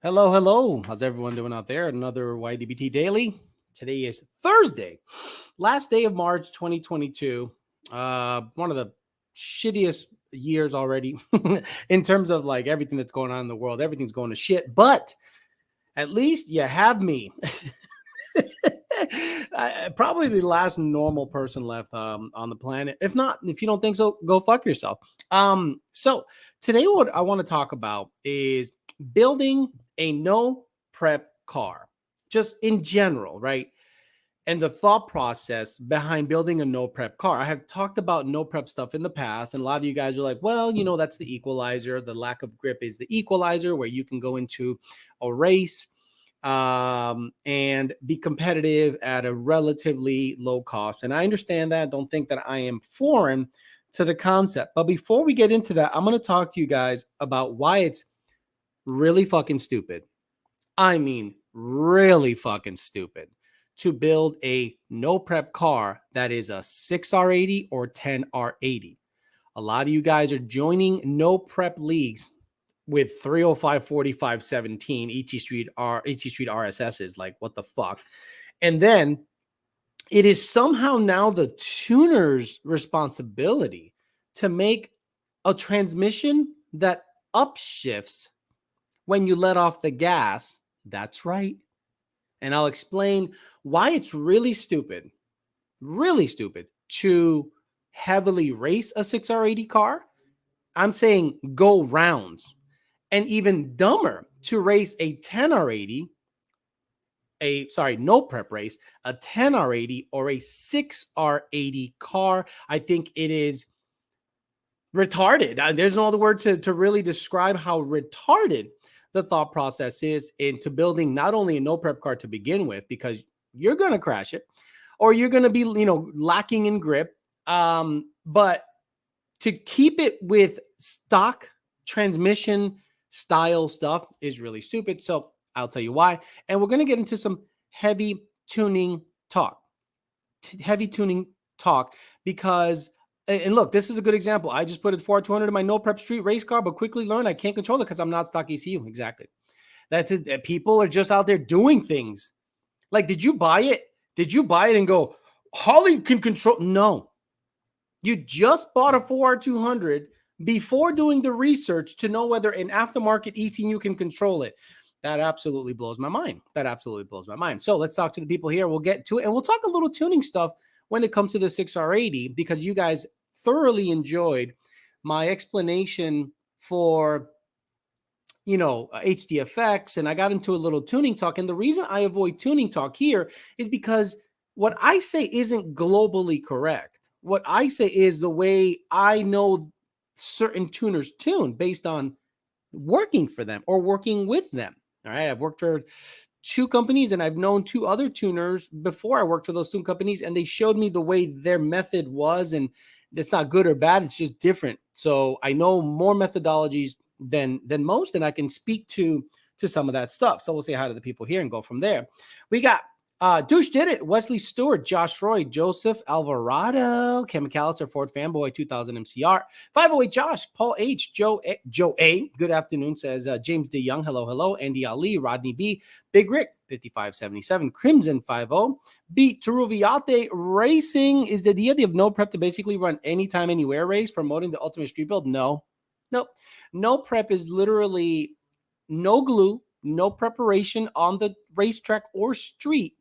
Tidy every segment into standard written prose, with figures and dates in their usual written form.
Hello, hello. How's everyone doing out there? Another YDBT Daily. Today is Thursday, last day of March 2022. One of the shittiest years already in terms of like everything that's going on in the world. Everything's going to shit, but at least you have me. Probably the last normal person left on the planet. If not, if you don't think so, go fuck yourself. So today, what I want to talk about is building a no prep car, just in general, right? And the thought process behind building a no prep car. I have talked about no prep stuff in the past, and a lot of you guys are like, well, that's the equalizer. The lack of grip is the equalizer, where you can go into a race and be competitive at a relatively low cost. And I understand that. Don't think that I am foreign to the concept. But before we get into that, I'm going to talk to you guys about why it's really fucking stupid. I mean, really fucking stupid to build a no prep car that is a 6R80 or 10R80. A lot of you guys are joining no prep leagues with 305, 45, 17 ET Street RSSs. Like, what the fuck? And then it is somehow now the tuner's responsibility to make a transmission that upshifts when you let off the gas. That's right. And I'll explain why it's really stupid to heavily race a 6R80 car. I'm saying go rounds. And even dumber to race a 10R80, no prep race, a 10R80 or a 6R80 car. I think it is retarded. There's no other word to really describe how retarded the thought process is into building not only a no prep car to begin with, because you're going to crash it or you're going to be, lacking in grip. But to keep it with stock transmission style stuff is really stupid. So I'll tell you why. And we're going to get into some heavy tuning talk. Because, and look, this is a good example. I just put it 4,200 in my no prep street race car, but quickly learned I can't control it because I'm not stock ECU. Exactly. That's it. People are just out there doing things. Like, did you buy it? Did you buy it and go, Holly can control? No. You just bought a 4R200 before doing the research to know whether an aftermarket ECU can control it. That absolutely blows my mind. So let's talk to the people here. We'll get to it, and we'll talk a little tuning stuff when it comes to the 6R80, because you guys thoroughly enjoyed my explanation for, HDFX, and I got into a little tuning talk. And the reason I avoid tuning talk here is because what I say isn't globally correct. What I say is the way I know certain tuners tune based on working for them or working with them. All right. I've worked for two companies and I've known two other tuners before I worked for those two companies, and they showed me the way their method was, and it's not good or bad. It's just different. So I know more methodologies than most, and I can speak to some of that stuff. So we'll say hi to the people here and go from there. We got Douche Did It, Wesley Stewart, Josh Roy, Joseph Alvarado, Ken McAllister, Ford Fanboy, 2000 MCR, 508 Josh, Paul H, Joe A, good afternoon, says James DeYoung, hello, Andy Ali, Rodney B, Big Rick, 5577, Crimson 50, B, Teruviate Racing. Is the idea of no prep to basically run anytime, anywhere race, promoting the ultimate street build? Nope. No prep is literally no glue, no preparation on the racetrack or street,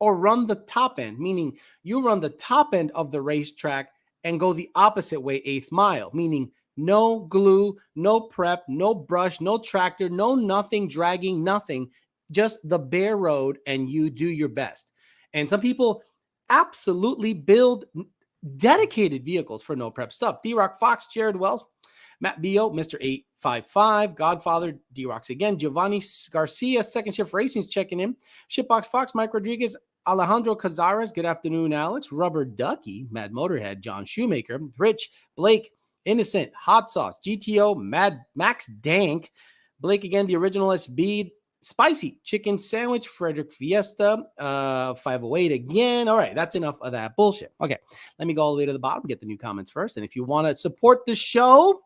or run the top end, meaning you run the top end of the racetrack and go the opposite way, 8th mile, meaning no glue, no prep, no brush, no tractor, no nothing, dragging, nothing, just the bare road, and you do your best. And some people absolutely build dedicated vehicles for no prep stuff. D-Rock Fox, Jared Wells, Matt Bio, Mr. 855, Godfather, D-Rocks again, Giovanni Garcia, Second Shift Racing's checking in, Shipbox Fox, Mike Rodriguez, Alejandro Cazares, good afternoon, Alex, Rubber Ducky, Mad Motorhead, John Shoemaker, Rich, Blake, Innocent, Hot Sauce, GTO, Mad Max Dank, Blake again, the original SB, Spicy Chicken Sandwich, Frederick Fiesta, 508 again. All right, that's enough of that bullshit. Okay, let me go all the way to the bottom, get the new comments first. And if you want to support the show,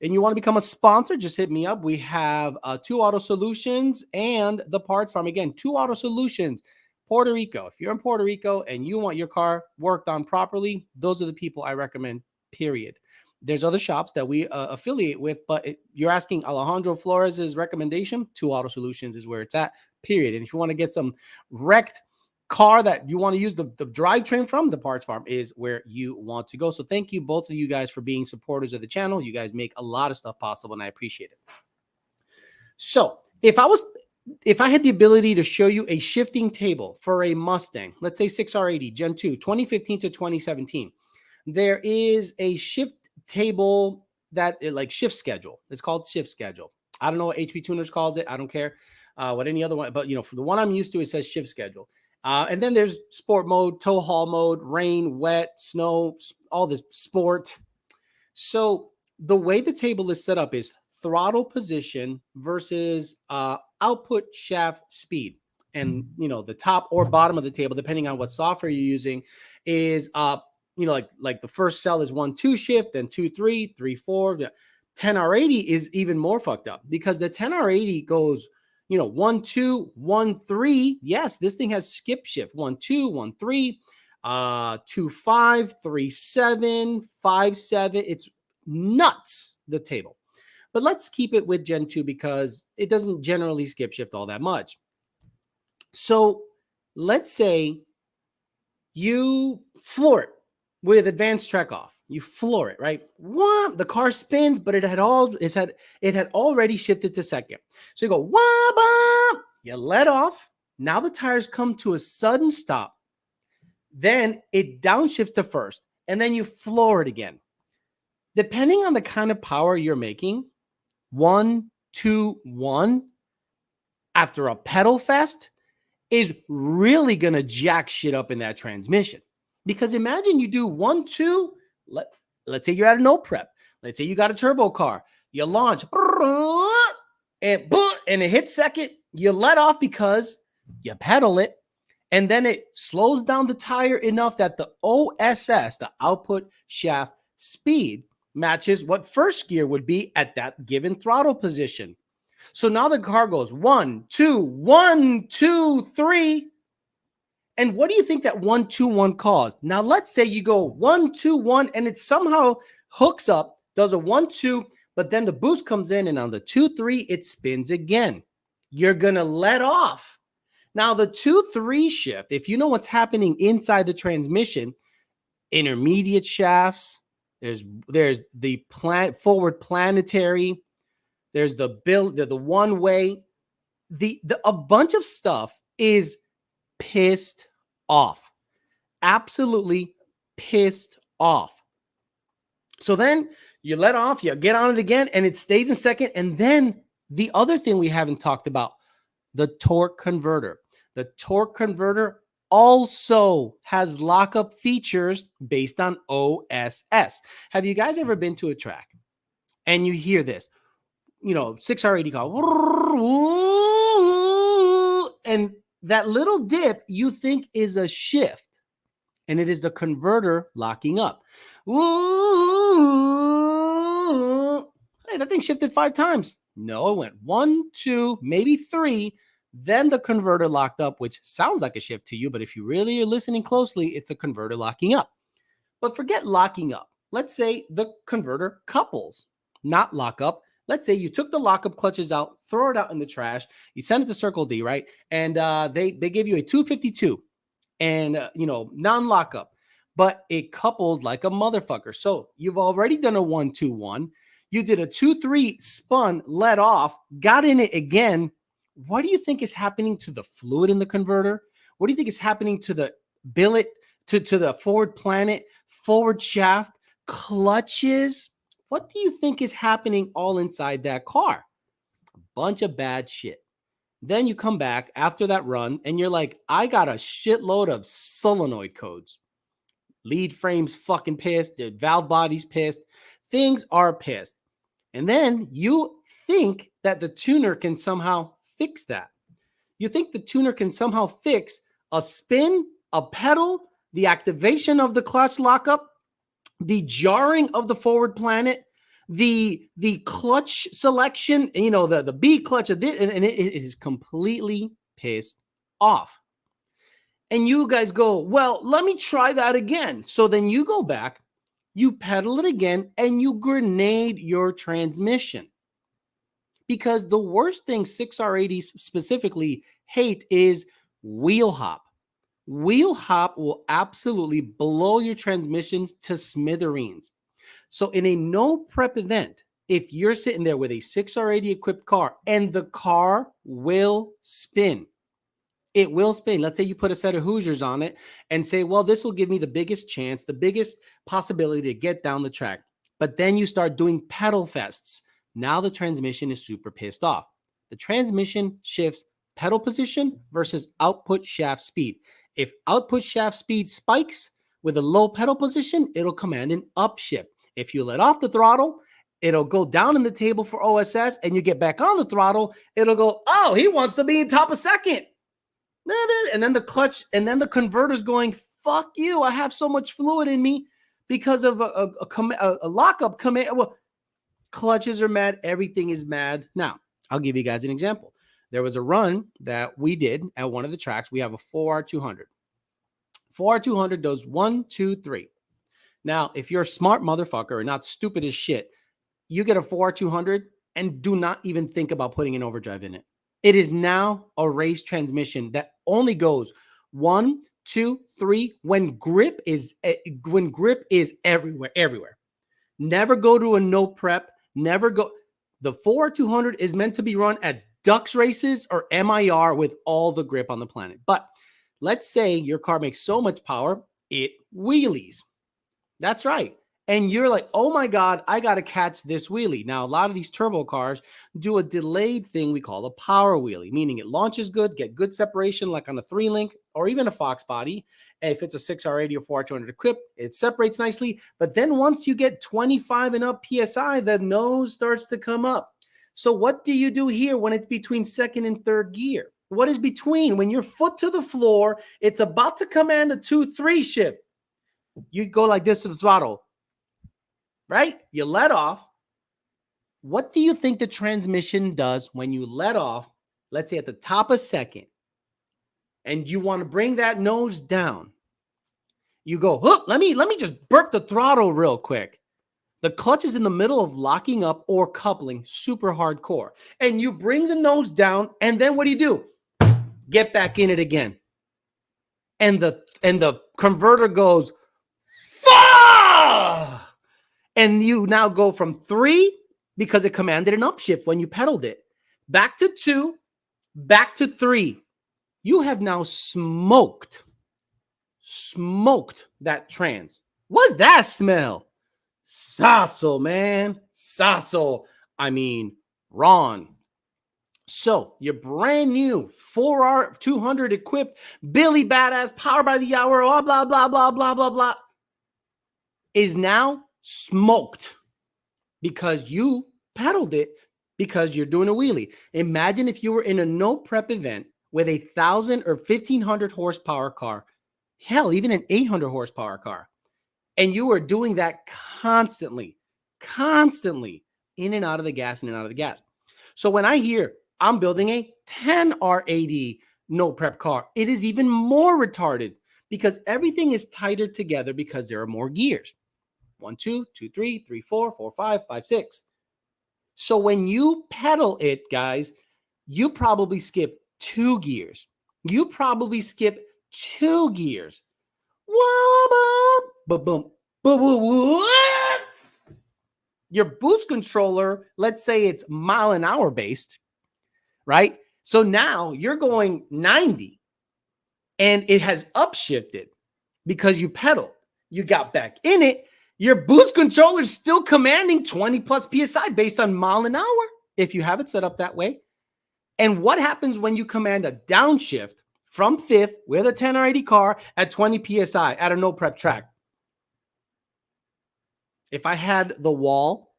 and you want to become a sponsor, just hit me up. We have 2 Auto Solutions and the Parts Farm. Again, 2 Auto Solutions, Puerto Rico. If you're in Puerto Rico and you want your car worked on properly, those are the people I recommend, period. There's other shops that we affiliate with, but you're asking Alejandro Flores's recommendation, 2 Auto Solutions is where it's at, period. And if you want to get some wrecked car that you want to use the drivetrain from, the Parts Farm is where you want to go. So thank you, both of you guys, for being supporters of the channel. You guys make a lot of stuff possible, and I appreciate it. So if I had the ability to show you a shifting table for a Mustang, let's say 6R80 Gen 2, 2015 to 2017, there is a shift table that like shift schedule. It's called shift schedule. I don't know what HP Tuners calls it. I don't care what any other one, but for the one I'm used to, it says shift schedule. And then there's sport mode, tow haul mode, rain, wet, snow, all this sport. So the way the table is set up is throttle position versus output shaft speed. And, the top or bottom of the table, depending on what software you're using, is, like the first cell is 1-2 shift, then 2-3, 3-4. 10R80 is even more fucked up because the 10R80 goes 1-2, 1-3. Yes, this thing has skip shift 1-2, 1-3, 2-5, 3-7, 5-7. It's nuts, the table. But let's keep it with Gen 2 because it doesn't generally skip shift all that much. So let's say you floor it with advanced track off. You floor it, right? The car spins, but it had already shifted to second. So you go, wah, you let off. Now the tires come to a sudden stop. Then it downshifts to first, and then you floor it again. Depending on the kind of power you're making, 1, 2, 1 after a pedal fest is really gonna jack shit up in that transmission. Because imagine you do 1, 2. Let's say you're at a no prep. Let's say you got a turbo car. You launch and it hits second. You let off because you pedal it. And then it slows down the tire enough that the OSS, the output shaft speed, matches what first gear would be at that given throttle position. So now the car goes 1, 2, 1, 2, 3. And what do you think that 1, 2, 1 caused? Now, let's say you go 1, 2, 1, and it somehow hooks up, does a 1, 2, but then the boost comes in, and on the 2, 3, it spins again. You're going to let off. Now, the 2, 3 shift, if you know what's happening inside the transmission, intermediate shafts, there's the forward planetary, there's the one way, a bunch of stuff is pissed off, absolutely pissed off. So then you let off, you get on it again, and it stays in second. And then the other thing we haven't talked about, the torque converter. The torque converter also has lockup features based on OSS. Have you guys ever been to a track and you hear this, 6R80 car, and that little dip you think is a shift, and it is the converter locking up. Hey, that thing shifted 5 times. No, it went 1, 2, maybe 3. Then the converter locked up, which sounds like a shift to you, but if you really are listening closely, it's the converter locking up. But forget locking up. Let's say the converter couples, not lock up. Let's say you took the lockup clutches out, throw it out in the trash. You send it to Circle D, right? And they give you a 252 and, non-lockup, but it couples like a motherfucker. So you've already done a 1, 2, 1. You did a 2, 3, spun, let off, got in it again. What do you think is happening to the fluid in the converter? What do you think is happening to the billet, to the forward planet, forward shaft, clutches? What do you think is happening all inside that car? A bunch of bad shit. Then you come back after that run and you're like, I got a shitload of solenoid codes. Lead frame's fucking pissed. The valve body's pissed. Things are pissed. And then you think that the tuner can somehow fix that. You think the tuner can somehow fix a spin, a pedal, the activation of the clutch lockup, the jarring of the forward planet, the clutch selection, you know, the B clutch of this, and it is completely pissed off. And you guys go, well, let me try that again. So then you go back, you pedal it again, and you grenade your transmission. Because the worst thing 6R80s specifically hate is wheel hop. Wheel hop will absolutely blow your transmissions to smithereens. So in a no prep event, if you're sitting there with a 6R80 equipped car and the car will spin, it will spin. Let's say you put a set of Hoosiers on it and say, well, this will give me the biggest chance, the biggest possibility to get down the track. But then you start doing pedal fests. Now the transmission is super pissed off. The transmission shifts pedal position versus output shaft speed. If output shaft speed spikes with a low pedal position, it'll command an upshift. If you let off the throttle, it'll go down in the table for OSS, and you get back on the throttle, it'll go, oh, he wants to be in top of second. And then the clutch, and then the converter's going, fuck you, I have so much fluid in me because of a lockup command. Well, clutches are mad, everything is mad. Now, I'll give you guys an example. There was a run that we did at one of the tracks. We have a 4R200. 4R200 does 1, 2, 3. Now, if you're a smart motherfucker and not stupid as shit, you get a 4R200 and do not even think about putting an overdrive in it. It is now a race transmission that only goes 1, 2, 3 when grip is everywhere. Never go to a no prep. Never go. The 4R200 is meant to be run at Ducks races or MIR with all the grip on the planet. But let's say your car makes so much power, it wheelies. That's right. And you're like, oh my God, I got to catch this wheelie. Now, a lot of these turbo cars do a delayed thing we call a power wheelie, meaning it launches good, get good separation like on a 3-link or even a Fox body. And if it's a 6R80 or 4R200 equipped, it separates nicely. But then once you get 25 and up PSI, the nose starts to come up. So what do you do here when it's between second and third gear? What is between? When your foot to the floor, it's about to command a 2-3 shift. You go like this to the throttle, right? You let off. What do you think the transmission does when you let off, let's say at the top of second, and you want to bring that nose down? You go, oh, let me just burp the throttle real quick. The clutch is in the middle of locking up or coupling, super hardcore. And you bring the nose down, and then what do? Get back in it again. And the converter goes, fuck! And you now go from 3, because it commanded an upshift when you pedaled it, back to 2, back to 3. You have now smoked that trans. What's that smell? Sasso, man. Sasso. I mean, Ron. So your brand new 4R200 equipped Billy Badass Power by the Hour, blah, blah, blah, blah, blah, blah, blah, is now smoked because you pedaled it because you're doing a wheelie. Imagine if you were in a no prep event with a 1,000 or 1,500 horsepower car, hell, even an 800 horsepower car, and you were doing that constantly in and out of the gas, So when I hear I'm building a 10R80 no prep car, it is even more retarded because everything is tighter together because there are more gears. 1, 2, 2, 3, 3, 4, 4, 5, 5, 6. So when you pedal it, guys, you probably skip 2 gears. Your boost controller, let's say it's mile an hour based, right? So now you're going 90 and it has upshifted because you pedaled. You got back in it. Your boost controller is still commanding 20 plus PSI based on mile an hour if you have it set up that way. And what happens when you command a downshift from 5th with a 10R80 car at 20 PSI at a no prep track? If I had The Wall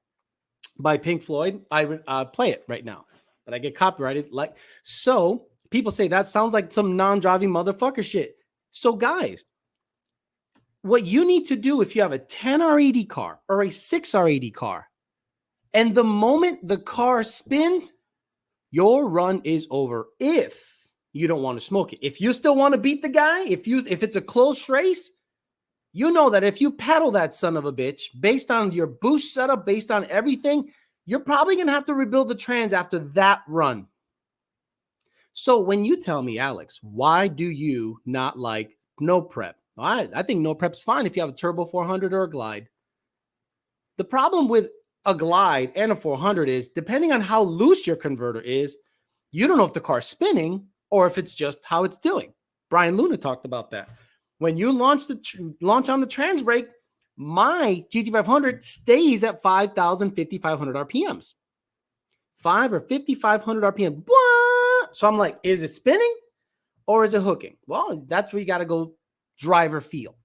by Pink Floyd, I would play it right now, but I get copyrighted. So people say that sounds like some non-driving motherfucker shit. So guys, what you need to do if you have a 10R80 car or a 6R80 car, And the moment the car spins, your run is over if you don't want to smoke it. If you still want to beat the guy, if it's a close race, you know that if you pedal that son of a bitch, based on your boost setup, based on everything, you're probably going to have to rebuild the trans after that run. So when you tell me, Alex, why do you not like no prep? I think no prep's fine if you have a turbo 400 or a glide. The problem with a glide and a 400 is, depending on how loose your converter is, you don't know if the car's spinning or if it's just how it's doing. Brian Luna talked about that. When you launch on the trans brake, my GT500 stays at 5,000, 5,500 RPMs. 5 or 5,500 RPM. Blah! So I'm like, is it spinning or is it hooking? Well, that's where you got to go driver feel.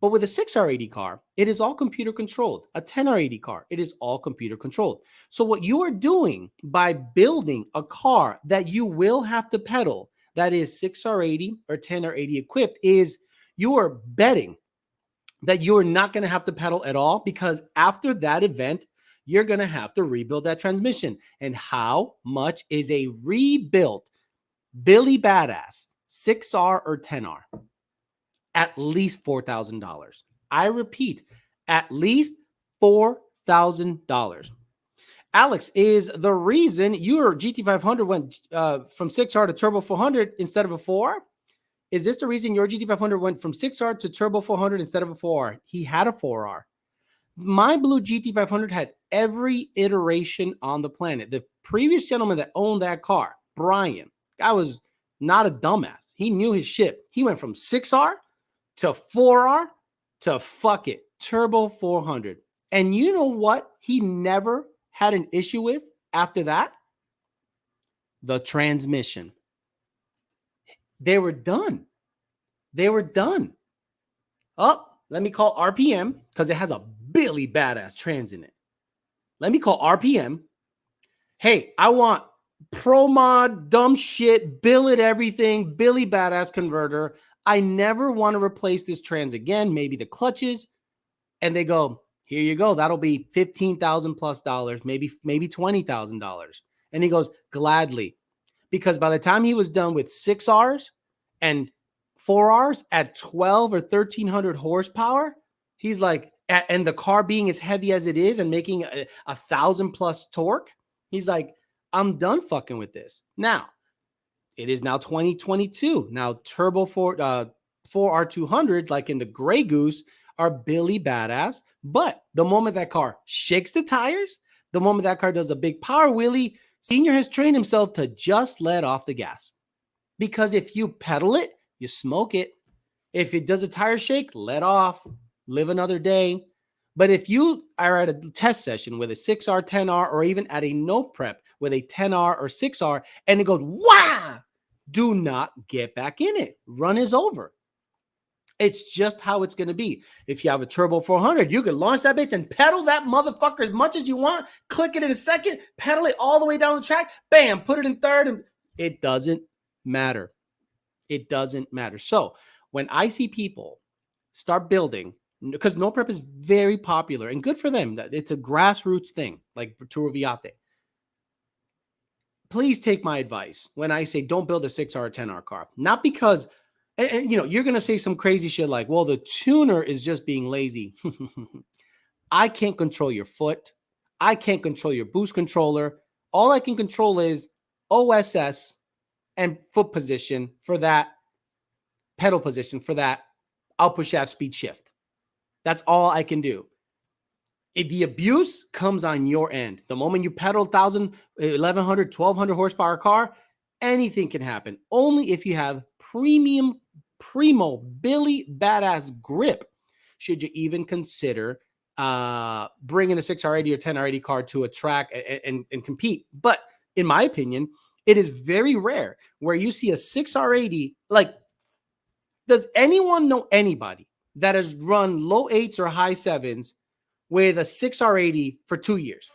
But with a 6R80 car, it is all computer controlled. A 10R80 car, it is all computer controlled. So what you are doing by building a car that you will have to pedal, that is 6R80 or 10R80 equipped, is you are betting that you are not going to have to pedal at all, because after that event, you're going to have to rebuild that transmission. And how much is a rebuilt Billy Badass 6R or 10R? At least $4,000. I repeat, at least $4,000. Alex, is the reason your GT500 went from 6R to Turbo 400 instead of a 4R? Is this the reason your GT500 went from 6R to Turbo 400 instead of a 4R? He had a 4R. My blue GT500 had every iteration on the planet. The previous gentleman that owned that car, Brian, guy was not a dumbass. He knew his shit. He went from 6R to 4R to fuck it, Turbo 400. And you know what he never had an issue with after that? The transmission. They were done. They were done. Oh, let me call RPM, because it has a Billy Badass trans in it. Let me call RPM. Hey, I want pro mod, dumb shit, billet everything, Billy Badass converter. I never want to replace this trans again, maybe the clutches. And they go, here you go. That'll be $15,000 plus, maybe $20,000. And he goes, gladly. Because by the time he was done with 6Rs and 4Rs at 12 or 1,300 horsepower, he's like, and the car being as heavy as it is and making 1,000 plus torque, he's like, I'm done fucking with this. Now, it is now 2022. Now, Turbo 4R200, like in the Grey Goose, are Billy Badass. But the moment that car shakes the tires, the moment that car does a big power wheelie, Senior has trained himself to just let off the gas. Because if you pedal it, you smoke it. If it does a tire shake, let off, live another day. But if you are at a test session with a 6R, 10R, or even at a no prep with a 10R or 6R, and it goes, wow, do not get back in it. Run is over. It's just how it's going to be. If you have a Turbo 400, you can launch that bitch and pedal that motherfucker as much as you want. Click it in a second, pedal it all the way down the track, bam, put it in third, and it doesn't matter. It doesn't matter. So when I see people start building, because no prep is very popular and good for them, it's a grassroots thing, like Turo Viate. Please take my advice when I say don't build a 6R or 10R car. Not because, and you know, you're going to say some crazy shit like, well, the tuner is just being lazy. I can't control your foot. I can't control your boost controller. All I can control is OSS and foot position for that, pedal position for that output shaft speed shift. That's all I can do. The abuse comes on your end. The moment you pedal 1,000, 1,100, 1,200 horsepower car, anything can happen. Only if you have primo Billy Badass grip should you even consider bringing a 6R80 or 10R80 car to a track and compete. But in my opinion, it is very rare where you see a 6R80. Like, does anyone know anybody that has run low 8s or high 7s with a 6R80 for 2 years?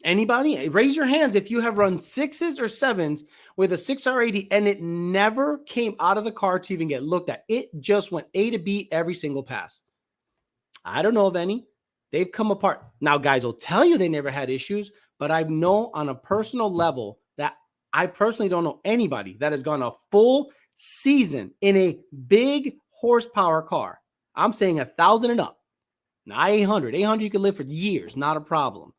Anybody? Raise your hands if you have run 6s or 7s with a 6R80 and it never came out of the car to even get looked at. It just went A to B every single pass. I don't know of any. They've come apart. Now, guys will tell you they never had issues, but I know on a personal level that I personally don't know anybody that has gone a full season in a big horsepower car. I'm saying 1,000 and up. Not 800. 800 you can live for years, not a problem.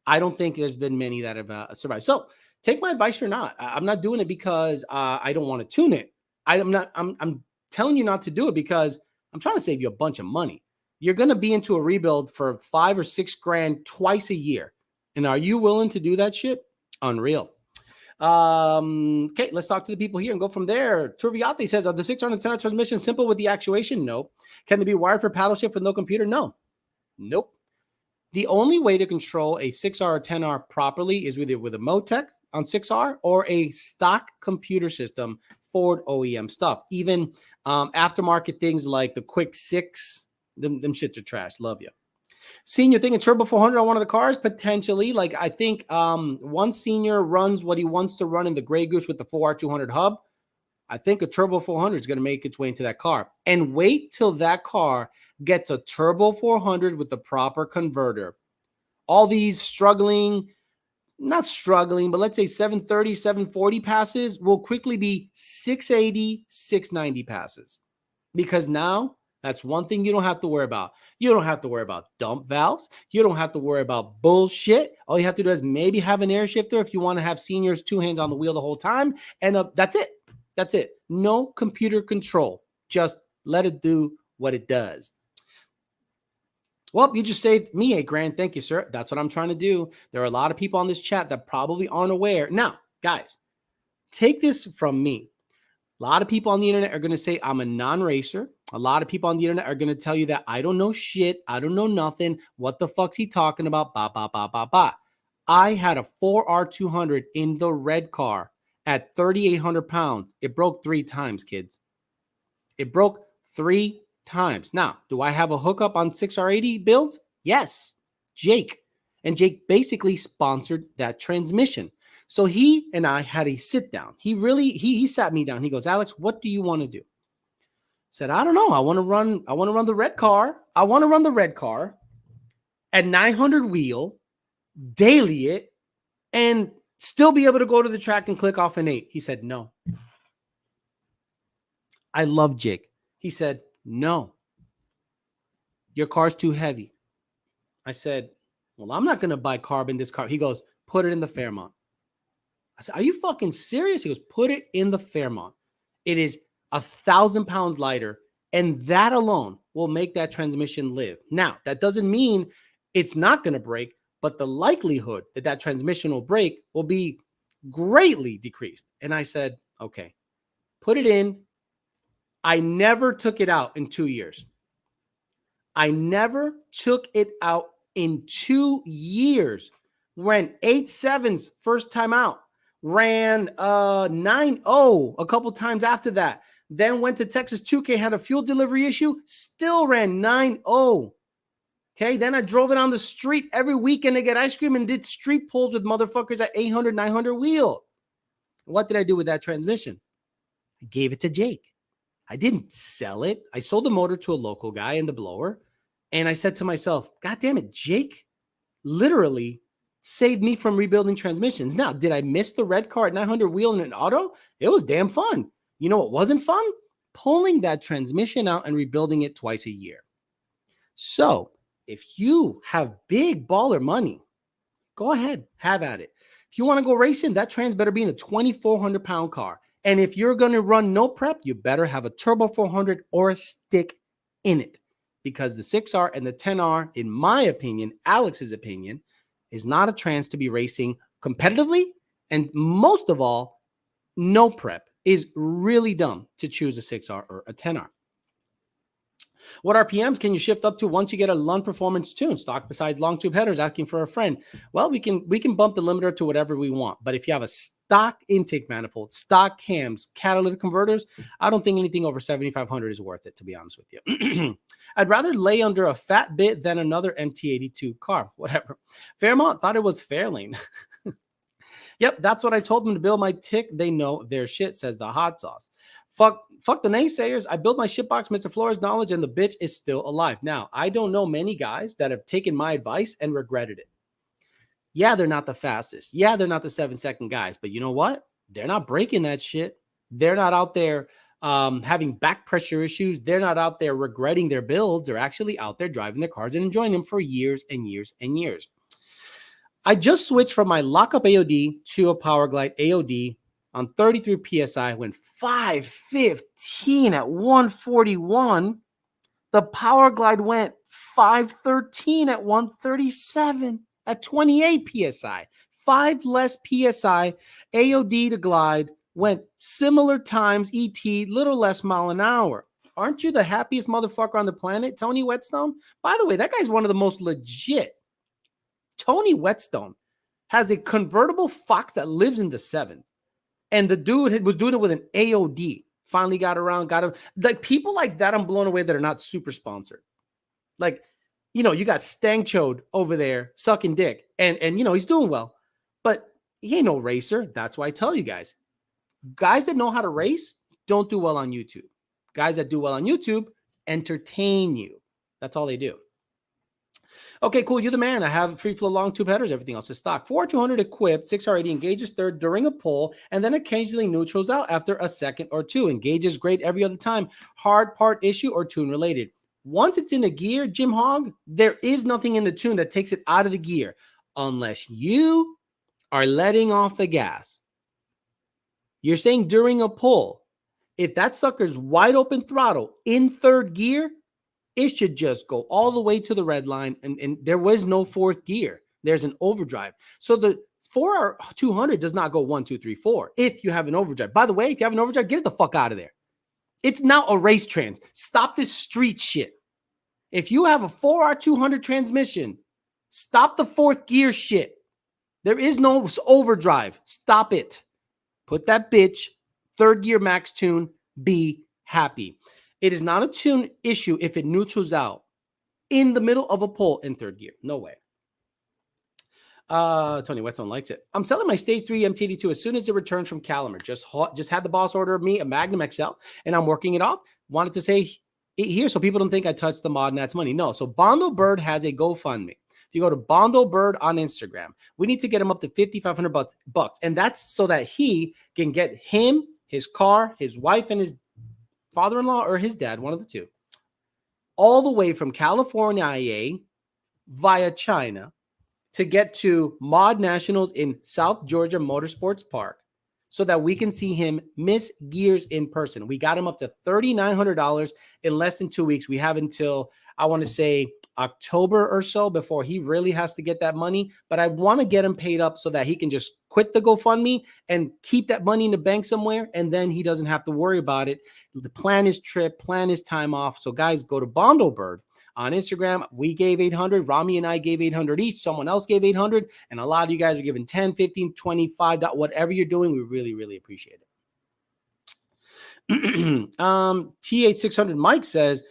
I don't think there's been many that have survived. So take my advice or not. I'm not doing it because I don't want to tune it. I'm telling you not to do it because I'm trying to save you a bunch of money. You're going to be into a rebuild for $5 or $6 grand twice a year. And are you willing to do that shit? Unreal. Okay, let's talk to the people here and go from there. Turviate says, are the 610 transmission simple with the actuation? No. Can they be wired for paddle shift with no computer? No. Nope. The only way to control a 6R or 10R properly is either with a Motec on 6R or a stock computer system, Ford OEM stuff. Even aftermarket things like the Quick 6, them shits are trash. Love you. Senior thinking turbo 400 on one of the cars? Potentially. Like, I think one senior runs what he wants to run in the Grey Goose with the 4R200 hub. I think a turbo 400 is going to make its way into that car. And wait till that car gets a turbo 400 with the proper converter. All these struggling, not struggling, but let's say 730, 740 passes will quickly be 680, 690 passes. Because now that's one thing you don't have to worry about. You don't have to worry about dump valves. You don't have to worry about bullshit. All you have to do is maybe have an air shifter if you want to have seniors 2 hands on the wheel the whole time. And that's it. That's it. No computer control. Just let it do what it does. Well, you just saved me $8 grand. Thank you, sir. That's what I'm trying to do. There are a lot of people on this chat that probably aren't aware. Now, guys, take this from me. A lot of people on the internet are going to say I'm a non-racer. A lot of people on the internet are going to tell you that I don't know shit. I don't know nothing. What the fuck's he talking about? Ba, ba, ba, ba, ba. I had a 4R200 in the red car at 3,800 pounds. It broke 3 times, kids. It broke 3 times. Now, do I have a hookup on 6R80 builds? Yes, Jake. And Jake basically sponsored that transmission. So he and I had a sit down. He sat me down. He goes, Alex, what do you want to do? I said, I don't know. I want to run the red car. I want to run the red car at 900 wheel, daily it, and still be able to go to the track and click off an 8. He said, no. I love Jake. He said, no. Your car's too heavy. I said, well, I'm not going to buy carb in this car. He goes, put it in the Fairmont. I said, are you fucking serious? He goes, put it in the Fairmont. It is 1,000 pounds lighter, and that alone will make that transmission live. Now, that doesn't mean it's not going to break, but the likelihood that that transmission will break will be greatly decreased. And I said, okay, put it in. I never took it out in 2 years. I never took it out in 2 years. Ran 8.7s first time out. Ran 9.0 a couple times after that. Then went to Texas 2K, had a fuel delivery issue, still ran 9.0. Okay, then I drove it on the street every weekend to get ice cream and did street pulls with motherfuckers at 800, 900 wheel. What did I do with that transmission? I gave it to Jake. I didn't sell it. I sold the motor to a local guy and the blower. And I said to myself, God damn it, Jake literally saved me from rebuilding transmissions. Now, did I miss the red car at 900 wheel in an auto? It was damn fun. You know what wasn't fun? Pulling that transmission out and rebuilding it twice a year. So if you have big baller money, go ahead, have at it. If you want to go racing, that trans better be in a 2,400 pound car. And if you're going to run no prep, you better have a turbo 400 or a stick in it. Because the 6R and the 10R, in my opinion, Alex's opinion, is not a trans to be racing competitively. And most of all, no prep is really dumb to choose a 6R or a 10R. What RPMs can you shift up to once you get a Lund performance tune? Stock besides long tube headers, asking for a friend. Well, we can bump the limiter to whatever we want. But if you have a stock intake manifold, stock cams, catalytic converters, I don't think anything over 7,500 is worth it, to be honest with you. I'd rather lay under a fat bit than another MT82 car. Whatever. Fairmont thought it was Fairlane. Yep, that's what I told them to build my tick. They know their shit, says the hot sauce. Fuck the naysayers. I built my shitbox, Mr. Flores knowledge, and the bitch is still alive. Now, I don't know many guys that have taken my advice and regretted it. Yeah, they're not the fastest. Yeah, they're not the 7-second guys. But you know what? They're not breaking that shit. They're not out there having back pressure issues. They're not out there regretting their builds. They're actually out there driving their cars and enjoying them for years and years and years. I just switched from my lockup AOD to a Powerglide AOD on 33 PSI, went 515 at 141. The Powerglide went 513 at 137 at 28 PSI. 5 less PSI. AOD to glide went similar times ET, little less mile an hour. Aren't you the happiest motherfucker on the planet, Tony Whetstone? By the way, that guy's one of the most legit. Tony Whetstone has a convertible Fox that lives in the 7th. And the dude was doing it with an AOD. Finally got around, got him. Like people like that, I'm blown away that are not super sponsored. Like, you know, you got Stang Chode over there sucking dick. And you know, he's doing well. But he ain't no racer. That's why I tell you guys that know how to race don't do well on YouTube. Guys that do well on YouTube entertain you. That's all they do. Okay, cool. You're the man. I have free flow long tube headers. Everything else is stock. 4-200 equipped. 6R80 engages third during a pull and then occasionally neutrals out after a second or two. Engages great every other time. Hard part issue or tune related. Once it's in a gear, Jim Hogg, there is nothing in the tune that takes it out of the gear unless you are letting off the gas. You're saying during a pull, if that sucker's wide open throttle in third gear, it should just go all the way to the red line, and there was no fourth gear. There's an overdrive. So the 4R200 does not go 1, 2, 3, 4 if you have an overdrive. By the way, if you have an overdrive, get it the fuck out of there. It's now a race trans. Stop this street shit. If you have a 4R200 transmission, stop the fourth gear shit. There is no overdrive. Stop it. Put that bitch third gear max tune. Be happy. It is not a tune issue if it neutrals out in the middle of a pull in third gear. No way. Tony Whetstone likes it. I'm selling my stage 3 MT82 as soon as it returns from Calimer. Just had the boss order me a Magnum XL, and I'm working it off. Wanted to say it here so people don't think I touched the mod and that's money. No. So Bondo Bird has a GoFundMe. If you go to Bondo Bird on Instagram, we need to get him up to $5,500 bucks, and that's so that he can get him, his car, his wife, and his father-in-law or his dad, one of the two, all the way from California via China to get to Mod Nationals in South Georgia Motorsports Park so that we can see him miss gears in person. We got him up to $3,900 in less than 2 weeks. We have until, I want to say, October or so before he really has to get that money. But I want to get him paid up so that he can just quit the GoFundMe and keep that money in the bank somewhere. And then he doesn't have to worry about it. The plan his trip, plan his time off. So guys, go to Bondo Bird on Instagram. We gave 800. Rami and I gave 800 each. Someone else gave 800. And a lot of you guys are giving 10, 15, 25, whatever you're doing. We really, really appreciate it. T8600 Mike says,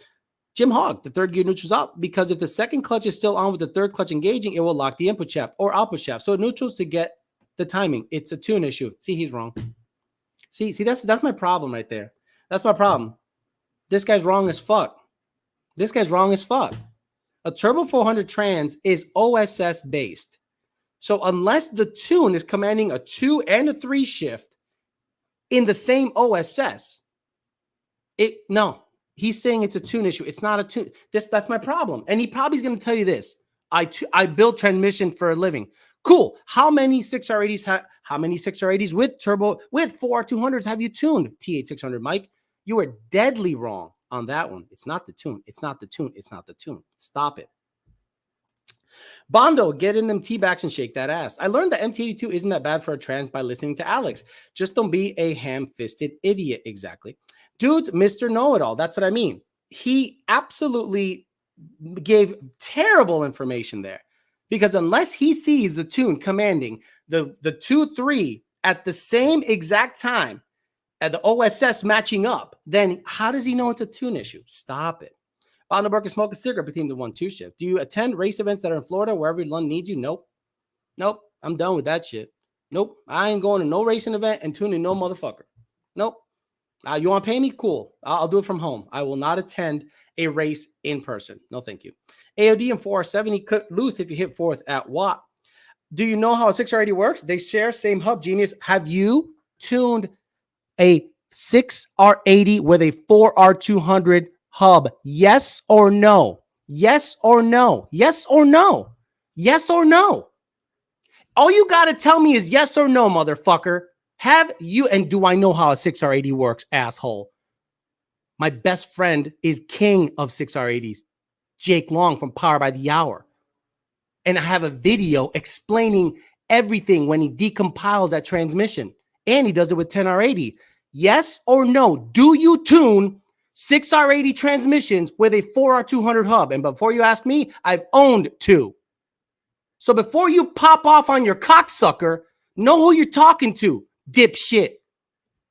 Jim Hogg, the third gear neutrals out because if the second clutch is still on with the third clutch engaging, it will lock the input shaft or output shaft. So it neutrals to get the timing. It's a tune issue. See, he's wrong. See, that's my problem right there. That's my problem. This guy's wrong as fuck. This guy's wrong as fuck. A Turbo 400 trans is OSS based. So unless the tune is commanding a 2 and a 3 shift in the same OSS, no. He's saying it's a tune issue. It's not a tune. That's my problem. And he probably is going to tell you this. I build transmission for a living. Cool. How many 6R80s with turbo with 4R200s have you tuned? T8600 Mike, you were deadly wrong on that one. It's not the tune. It's not the tune. It's not the tune. Stop it. Bondo, get in them T-backs and shake that ass. I learned that MT82 isn't that bad for a trans by listening to Alex. Just don't be a ham-fisted idiot. Exactly. Dude's Mr. Know-It-All. That's what I mean. He absolutely gave terrible information there because unless he sees the tune commanding the 2-3 at the same exact time at the OSS matching up, then how does he know it's a tune issue? Stop it. Bondenberg can smoke a cigarette between the 1-2 shift. Do you attend race events that are in Florida where everyone needs you? Nope. I'm done with that shit. Nope. I ain't going to no racing event and tuning no motherfucker. Nope. You want to pay me? Cool. I'll do it from home. I will not attend a race in person. No, thank you. AOD and 470 cut loose if you hit fourth at Watt. Do you know how a 6R80 works? They share same hub, genius. Have you tuned a 6R80 with a 4R200 hub? Yes or no? Yes or no? Yes or no? Yes or no? All you got to tell me is yes or no, motherfucker. Have you, and do I know how a 6R80 works, asshole? My best friend is king of 6R80s, Jake Long from Power by the Hour. And I have a video explaining everything when he decompiles that transmission. And he does it with 10R80. Yes or no? Do you tune 6R80 transmissions with a 4R200 hub? And before you ask me, I've owned two. So before you pop off on your cocksucker, know who you're talking to, dipshit.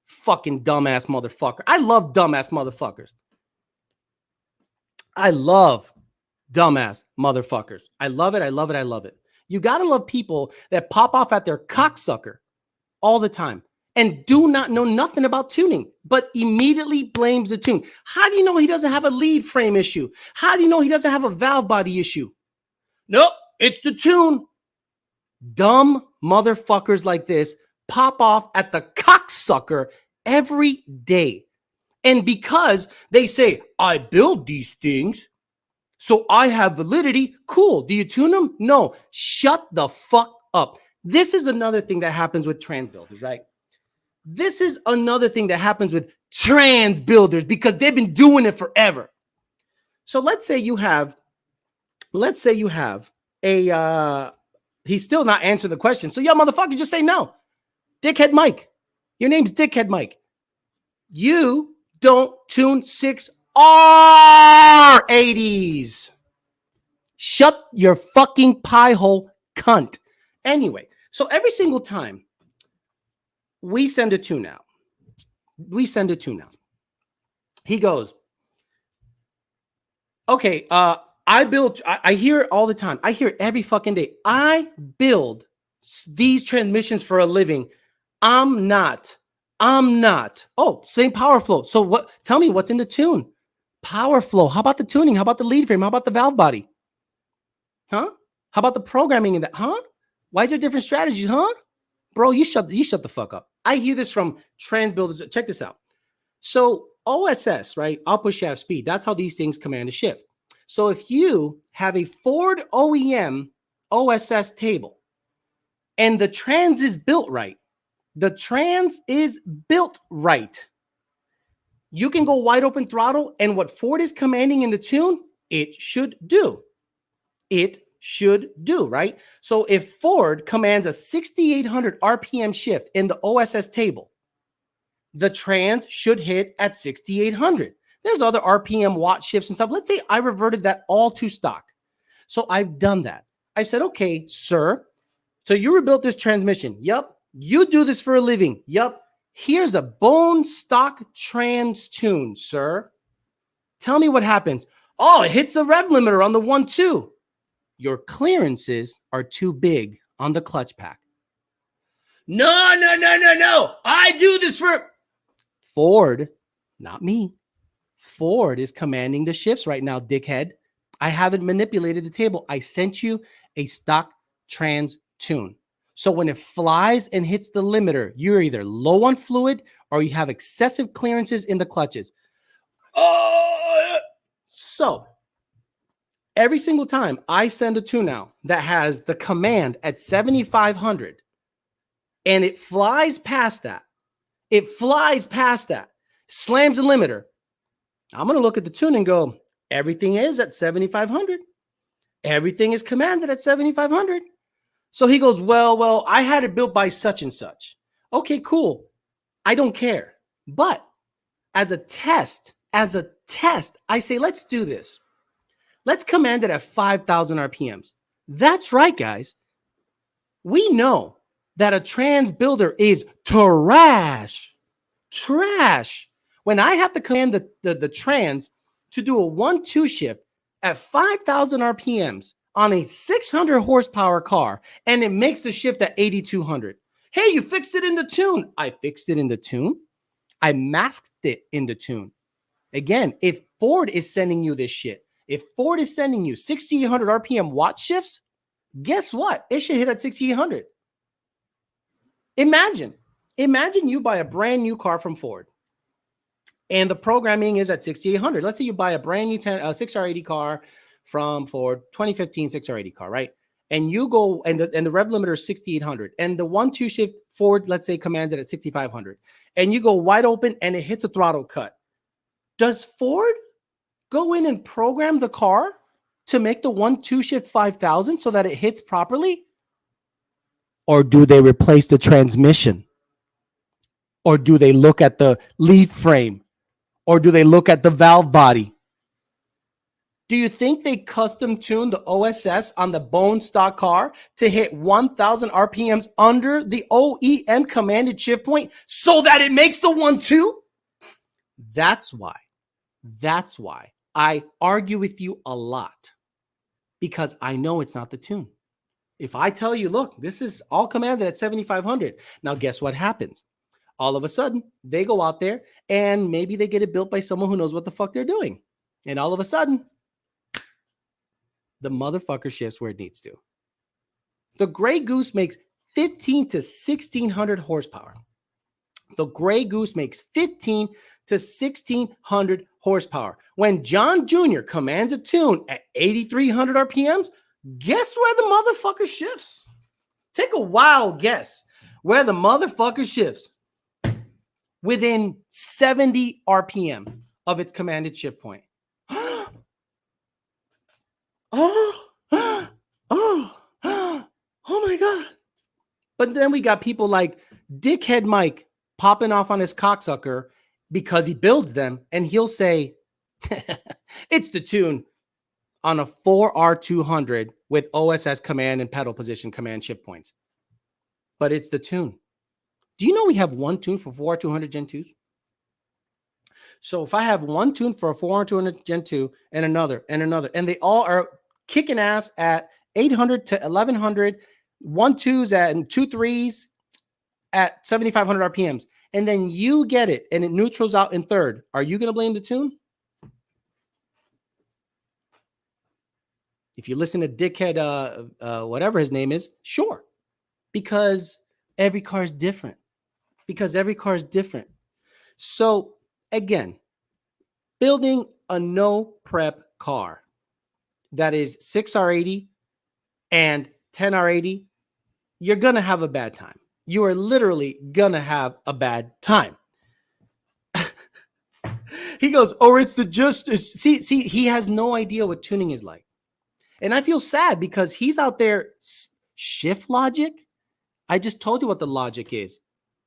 Fucking dumbass motherfucker. I love dumbass motherfuckers. I love dumbass motherfuckers. I love it. I love it. I love it. You got to love people that pop off at their cocksucker all the time and do not know nothing about tuning, but immediately blames the tune. How do you know he doesn't have a lead frame issue? How do you know he doesn't have a valve body issue? Nope, it's the tune. Dumb motherfuckers like this pop off at the cocksucker every day. And because they say, I build these things, so I have validity. Cool. Do you tune them? No. Shut the fuck up. This is another thing that happens with trans builders, right? This is another thing that happens with trans builders because they've been doing it forever. So let's say you have a, he's still not answering the question. So, yeah, motherfucker, just say no. Dickhead Mike. Your name's Dickhead Mike. You don't tune 6R80s. Shut your fucking pie hole, cunt. Anyway, so every single time we send a tune out, he goes, okay, I hear it all the time. I hear it every fucking day. I build these transmissions for a living. I'm not. Oh, same power flow. So what? Tell me what's in the tune. Power flow. How about the tuning? How about the lead frame? How about the valve body? Huh? How about the programming in that? Huh? Why is there different strategies? Huh? Bro, you shut the fuck up. I hear this from trans builders. Check this out. So OSS, right? Output shaft speed. That's how these things command a shift. So if you have a Ford OEM OSS table and the trans is built right, you can go wide open throttle, and what Ford is commanding in the tune, it should do. Right? So if Ford commands a 6,800 RPM shift in the OSS table, the trans should hit at 6,800. There's other RPM watt shifts and stuff. Let's say I reverted that all to stock. So I've done that. I said, okay, sir, so you rebuilt this transmission. Yep. You do this for a living. Yep. Here's a bone stock trans tune, sir. Tell me what happens. Oh, it hits the rev limiter on the 1-2. Your clearances are too big on the clutch pack. No. I do this for Ford, not me. Ford is commanding the shifts right now, dickhead. I haven't manipulated the table. I sent you a stock trans tune. So when it flies and hits the limiter, you're either low on fluid or you have excessive clearances in the clutches. So every single time I send a tune out that has the command at 7,500 and it flies past that, slams the limiter, I'm going to look at the tune and go, everything is at 7,500. Everything is commanded at 7,500. So he goes, well, I had it built by such and such. Okay, cool. I don't care. But as a test, I say, let's do this. Let's command it at 5,000 RPMs. That's right, guys. We know that a trans builder is trash. When I have to command the trans to do a 1-2 shift at 5,000 RPMs on a 600 horsepower car, and it makes the shift at 8,200. Hey, you fixed it in the tune. I fixed it in the tune. I masked it in the tune. Again, if Ford is sending you this shit, if Ford is sending you 6,800 RPM watt shifts, guess what? It should hit at 6,800. Imagine you buy a brand new car from Ford and the programming is at 6,800. Let's say you buy a brand new 6R80 car from Ford, 2015 6R80 car, right? And you go, and the rev limiter is 6,800. And the 1-2 shift Ford, let's say, commands it at 6,500. And you go wide open and it hits a throttle cut. Does Ford go in and program the car to make the 1-2 shift 5,000 so that it hits properly? Or do they replace the transmission? Or do they look at the leaf frame? Or do they look at the valve body? Do you think they custom tuned the OSS on the bone stock car to hit 1,000 RPMs under the OEM commanded shift point so that it makes the 1-2? That's why I argue with you a lot, because I know it's not the tune. If I tell you, look, this is all commanded at 7,500. Now, guess what happens? All of a sudden, they go out there and maybe they get it built by someone who knows what the fuck they're doing. And all of a sudden, the motherfucker shifts where it needs to. The Grey Goose makes 15 to 1,600 horsepower. The Grey Goose makes 15 to 1,600 horsepower. When John Jr. commands a tune at 8,300 RPMs, guess where the motherfucker shifts? Take a wild guess where the motherfucker shifts. Within 70 RPM of its commanded shift point. Oh my God. But then we got people like Dickhead Mike popping off on his cocksucker because he builds them, and he'll say, it's the tune on a 4R200 with OSS command and pedal position command shift points. But it's the tune. Do you know we have one tune for 4R200 Gen 2s? So if I have one tune for a 4R200 Gen 2 and another, and they all are kicking ass at 800 to 1,100, 1-2s and 2-3s at 7,500 RPMs, and then you get it and it neutrals out in third, are you going to blame the tune? If you listen to Dickhead, whatever his name is, sure. Because every car is different. So again, building a no prep car that is 6R80 and 10R80, you're going to have a bad time. You are literally going to have a bad time. He goes, or it's the just, see, he has no idea what tuning is like. And I feel sad because he's out there shift logic. I just told you what the logic is.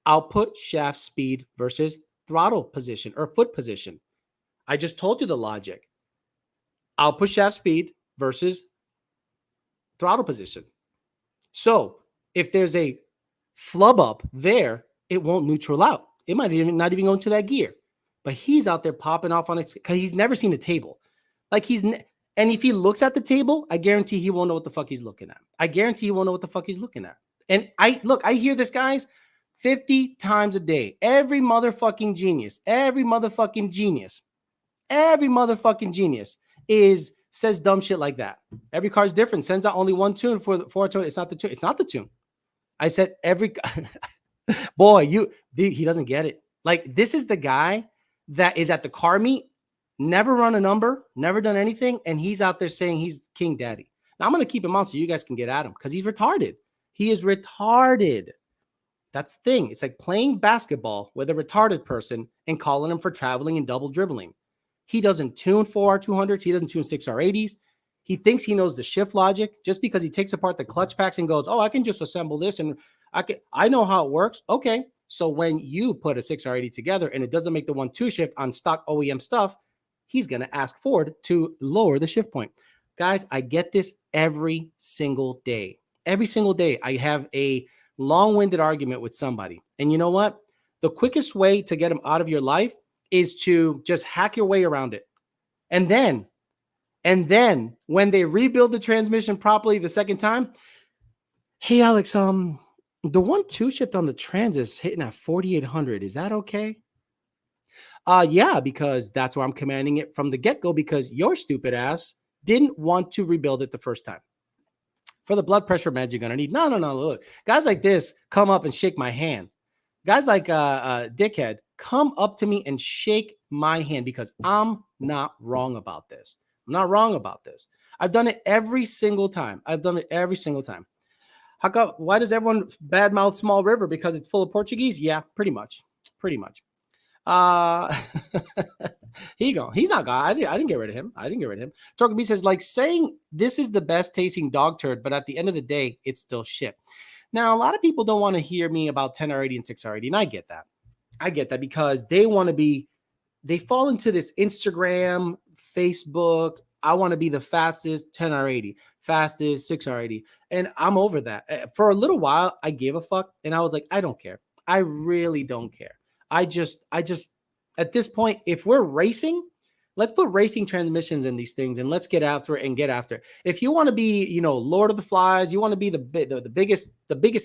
Output shaft speed versus throttle position or foot position. I just told you the logic. Output shaft speed versus throttle position. So if there's a flub up there, it won't neutral out. It might not even go into that gear. But he's out there popping off on it because he's never seen a table. Like and if he looks at the table, I guarantee he won't know what the fuck he's looking at. And I hear this, guys, 50 times a day. Every motherfucking genius says dumb shit like that. Every car is different. Sends out only one tune for a tune. It's not the tune. It's not the tune. I said every boy, he doesn't get it. Like, this is the guy that is at the car meet, never run a number, never done anything, and he's out there saying he's King Daddy. Now I'm gonna keep him on so you guys can get at him because he's retarded. He is retarded. That's the thing. It's like playing basketball with a retarded person and calling him for traveling and double dribbling. He doesn't tune 4R200s. He doesn't tune 6R80s. He thinks he knows the shift logic just because he takes apart the clutch packs and goes, oh, I can just assemble this and I know how it works. Okay. So when you put a 6R80 together and it doesn't make the 1-2 shift on stock OEM stuff, he's going to ask Ford to lower the shift point. Guys, I get this every single day. Every single day I have a long-winded argument with somebody. And you know what? The quickest way to get them out of your life is to just hack your way around it. And then when they rebuild the transmission properly the second time, hey, Alex, the 1-2 shift on the trans is hitting at 4,800. Is that okay? Yeah, because that's where I'm commanding it from the get-go, because your stupid ass didn't want to rebuild it the first time. For the blood pressure meds you're gonna need. No. Look, guys like this come up and shake my hand. Guys like Dickhead come up to me and shake my hand, because I'm not wrong about this. I'm not wrong about this. I've done it every single time. How come? Why does everyone badmouth Small River? Because it's full of Portuguese? Yeah, pretty much. Uh, here you go. He's not gone. I didn't get rid of him. Talking B says, like saying this is the best tasting dog turd, but at the end of the day, it's still shit. Now, a lot of people don't want to hear me about 10R80 and 6R80, and I get that because they fall into this Instagram, Facebook. I want to be the fastest 10R80, fastest 6R80. And I'm over that. For a little while, I gave a fuck. And I was like, I don't care. I really don't care. I just, at this point, if we're racing, let's put racing transmissions in these things and let's get after it. If you want to be, Lord of the Flies, you want to be the biggest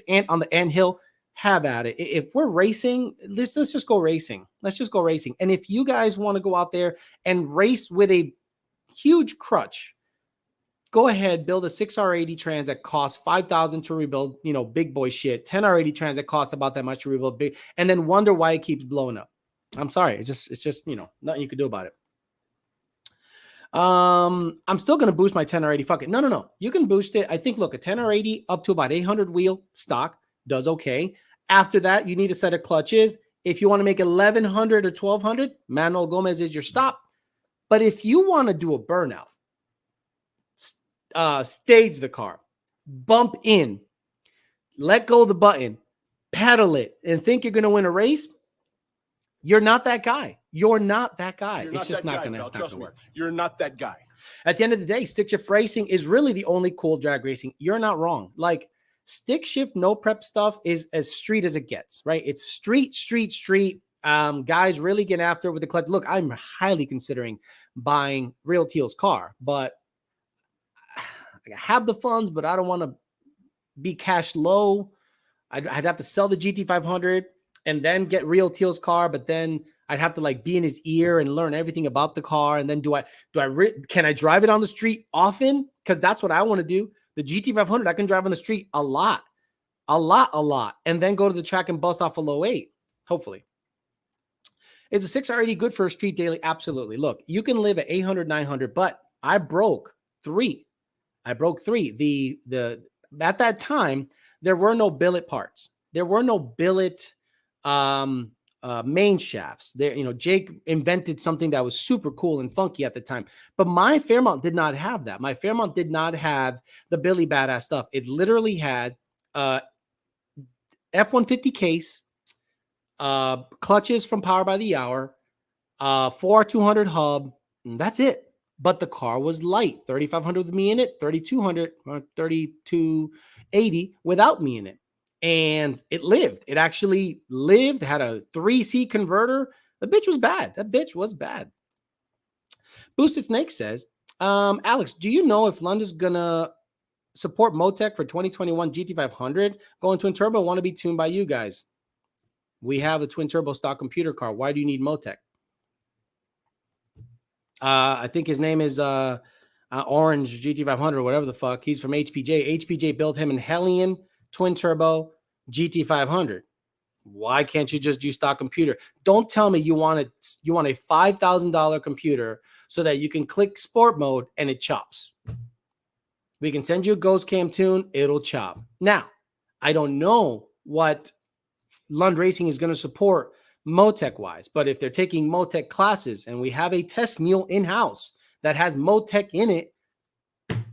ant on the anthill, have at it. If we're racing, let's just go racing. And if you guys want to go out there and race with a huge crutch, go ahead, build a 6R80 trans that costs $5,000 to rebuild, big boy shit. 10R80 trans that costs about that much to rebuild big, and then wonder why it keeps blowing up. I'm sorry. It's just, nothing you can do about it. I'm still going to boost my 10R80. Fuck it. No. You can boost it. I think, look, a 10R80 up to about 800 wheel stock does okay. After that, you need a set of clutches. If you want to make 1100 or 1200, Manuel Gomez is your stop. But if you want to do a burnout, stage the car, bump in, let go of the button, pedal it, and think you're going to win a race, you're not that guy. It's just not going to work. You're not that guy. At the end of the day, stick shift racing is really the only cool drag racing. You're not wrong. Like, stick shift, no prep stuff is as street as it gets, right? It's street. Guys really get after it with the clutch. Look, I'm highly considering buying Real Teal's car, but I have the funds, but I don't want to be cash low. I'd have to sell the GT500 and then get Real Teal's car, but then I'd have to like be in his ear and learn everything about the car. And then can I drive it on the street often? Because that's what I want to do. The GT500, I can drive on the street a lot, and then go to the track and bust off a low 8, hopefully. Is a 6R80 good for a street daily? Absolutely. Look, you can live at 800, 900, but I broke 3. At that time, there were no billet parts. There were no billet main shafts. There, Jake invented something that was super cool and funky at the time. But my Fairmont did not have that. My Fairmont did not have the Billy Badass stuff. It literally had F-150 case, clutches from Power by the Hour, 4R200 hub, and that's it. But the car was light, 3,500 with me in it, 3,200 or 3,280 without me in it. And it lived. It actually lived, had a 3C converter. The bitch was bad. Boosted Snake says, Alex, do you know if London's going to support Motec for 2021 GT500? Going twin turbo, want to be tuned by you guys. We have a twin turbo stock computer car. Why do you need Motec? I think his name is Orange GT500 or whatever the fuck. He's from HPJ. HPJ built him an Hellion twin turbo GT500. Why can't you just do stock computer? Don't tell me you want a $5,000 computer so that you can click sport mode and it chops. We can send you a Ghost Cam tune. It'll chop. Now, I don't know what Lund Racing is going to support Motec wise, but if they're taking Motec classes and we have a test mule in-house that has Motec in it,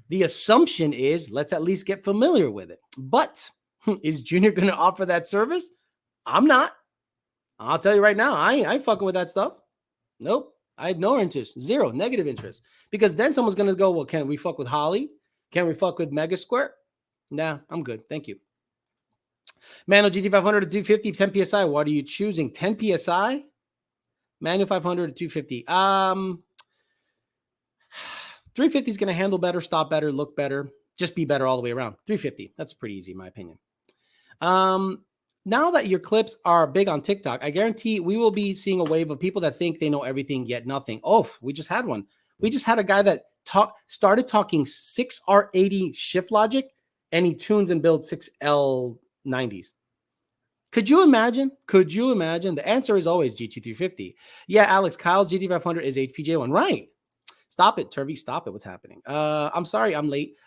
the assumption is let's at least get familiar with it. But is Junior going to offer that service? I'm not. I'll tell you right now, I ain't fucking with that stuff. Nope. I have no interest, zero, negative interest. Because then someone's going to go, well, can we fuck with Holly? Can we fuck with Mega Square? Nah, I'm good. Thank you. Manual GT500 to 250, 10 PSI. What are you choosing? 10 PSI? Manual 500 to 250. 350 is going to handle better, stop better, look better, just be better all the way around. 350. That's pretty easy, in my opinion. now that your clips are big on TikTok, I guarantee we will be seeing a wave of people that think they know everything yet nothing. Oh, we just had one. We just had a guy that started talking 6R80 shift logic, and he tunes and builds 6L90s. Could you imagine? Could you imagine? The answer is always GT350. Yeah, Alex, Kyle's GT500 is HPJ1. Right. Stop it, Turvey. Stop it. What's happening? I'm sorry, I'm late.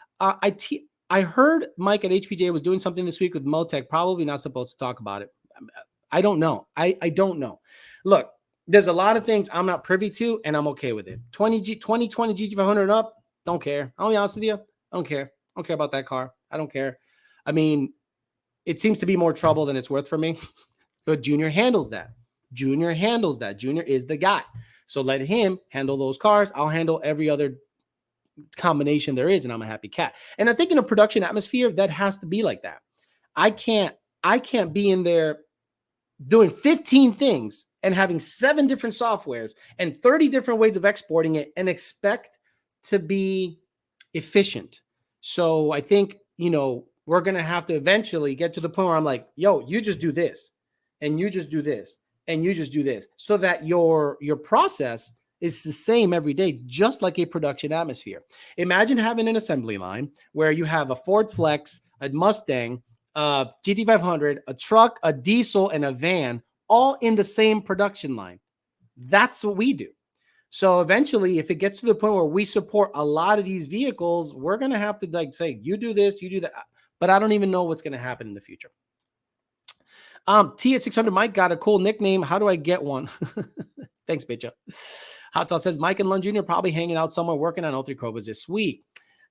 I heard Mike at HPJ was doing something this week with Motec. Probably not supposed to talk about it. I don't know. I don't know. Look, there's a lot of things I'm not privy to, and I'm okay with it. 2020 GT500 up, don't care. I'll be honest with you. I don't care. I don't care about that car. I don't care. I mean, it seems to be more trouble than it's worth for me. But Junior handles that. Junior is the guy. So let him handle those cars. I'll handle every other combination there is, and I'm a happy cat. And I think in a production atmosphere, that has to be like that. I can't be in there doing 15 things and having 7 different softwares and 30 different ways of exporting it and expect to be efficient. So I think, we're going to have to eventually get to the point where I'm like, yo, you just do this and you just do this and you just do this, so that your process is the same every day, just like a production atmosphere. Imagine having an assembly line where you have a Ford Flex, a Mustang, a GT500, a truck, a diesel, and a van, all in the same production line. That's what we do. So eventually, if it gets to the point where we support a lot of these vehicles, we're going to have to say, you do this, you do that. But I don't even know what's going to happen in the future. T at 600 Mike got a cool nickname. How do I get one? Thanks, bitch. Hot Sauce says Mike and Lund Jr. probably hanging out somewhere working on 03 Cobras this week.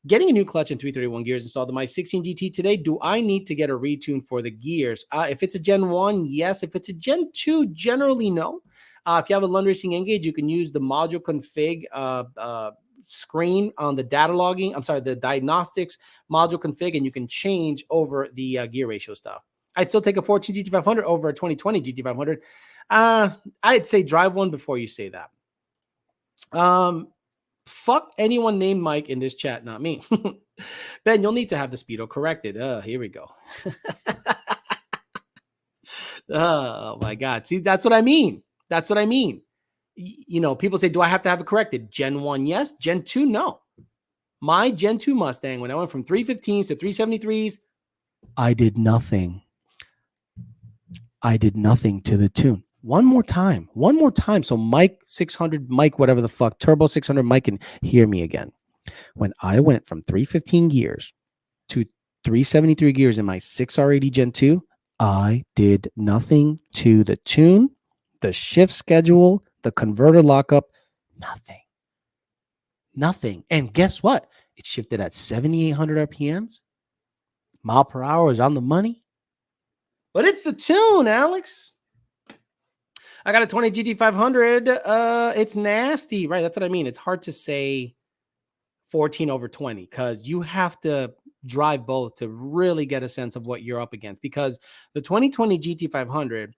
Getting a new clutch and 331 gears installed in my 16 GT today. Do I need to get a retune for the gears? If it's a Gen 1, yes. If it's a Gen 2, generally no. If you have a Lund Racing Engage, you can use the module config screen on the the diagnostics module config, and you can change over the gear ratio stuff. I'd still take a 14 GT500 over a 2020 GT500. I'd say drive one before you say that. Fuck anyone named Mike in this chat, not me. Ben, you'll need to have the speedo corrected. Here we go. Oh my God. See, that's what I mean. That's what I mean. People say, do I have to have it corrected? Gen 1, yes. Gen 2, no. My Gen 2 Mustang, when I went from 315s to 373s, I did nothing. To the tune. One more time. So Mike 600, Mike, whatever the fuck, Turbo 600, Mike can hear me again. When I went from 315 gears to 373 gears in my 6R80 Gen 2, I did nothing to the tune, the shift schedule, the converter lockup, nothing. And guess what? It shifted at 7,800 RPMs. Mile per hour is on the money. But it's the tune, Alex. I got a 20 GT500. It's nasty, right? That's what I mean. It's hard to say 14 over 20 because you have to drive both to really get a sense of what you're up against, because the 2020 GT500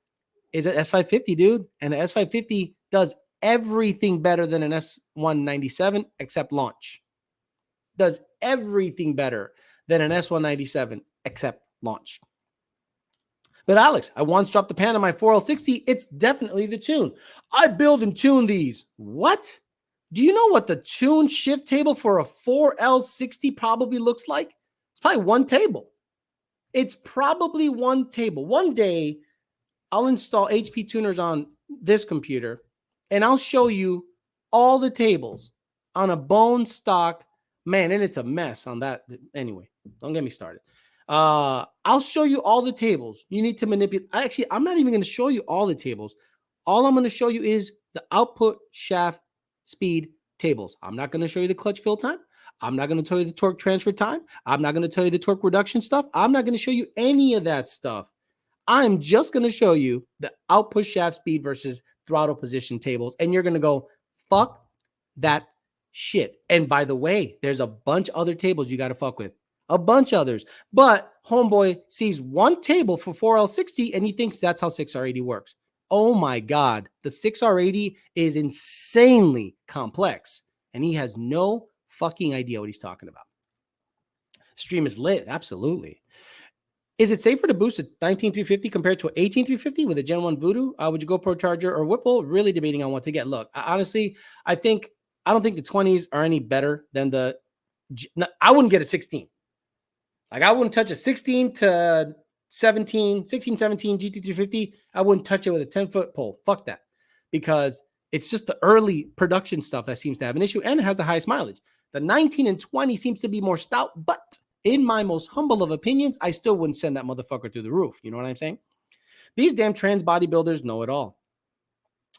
is an S550, dude. And the S550 does everything better than an S197 except launch. Does everything better than an S197 except launch. But Alex, I once dropped the pan on my 4L60. It's definitely the tune. I build and tune these. What? Do you know what the tune shift table for a 4L60 probably looks like? It's probably one table. It's probably one table. One day, I'll install HP tuners on this computer, and I'll show you all the tables on a bone stock. Man, and it's a mess on that. Anyway, don't get me started. I'll show you all the tables you need to manipulate. Actually, I'm not even going to show you all the tables. All I'm going to show you is the output shaft speed tables. I'm not going to show you the clutch fill time. I'm not going to tell you the torque transfer time. I'm not going to tell you the torque reduction stuff. I'm not going to show you any of that stuff. I'm just going to show you the output shaft speed versus throttle position tables. And you're going to go, fuck that shit. And by the way, there's a bunch of other tables you got to fuck with. A bunch of others. But homeboy sees one table for 4L60 and he thinks that's how 6R80 works. Oh my God. The 6R80 is insanely complex. And he has no fucking idea what he's talking about. Stream is lit. Absolutely. Is it safer to boost a 19350 compared to an 18350 with a Gen 1 Voodoo? Would you go Pro Charger or Whipple? Really debating on what to get. Look, honestly, I don't think the 20s are any better than the. I wouldn't get a 16. Like I wouldn't touch a 16 to 17 GT350. I wouldn't touch it with a 10-foot pole. Fuck that, because it's just the early production stuff that seems to have an issue, and it has the highest mileage. The 19 and 20 seems to be more stout, but in my most humble of opinions, I still wouldn't send that motherfucker through the roof. You know what I'm saying? These damn trans bodybuilders know it all.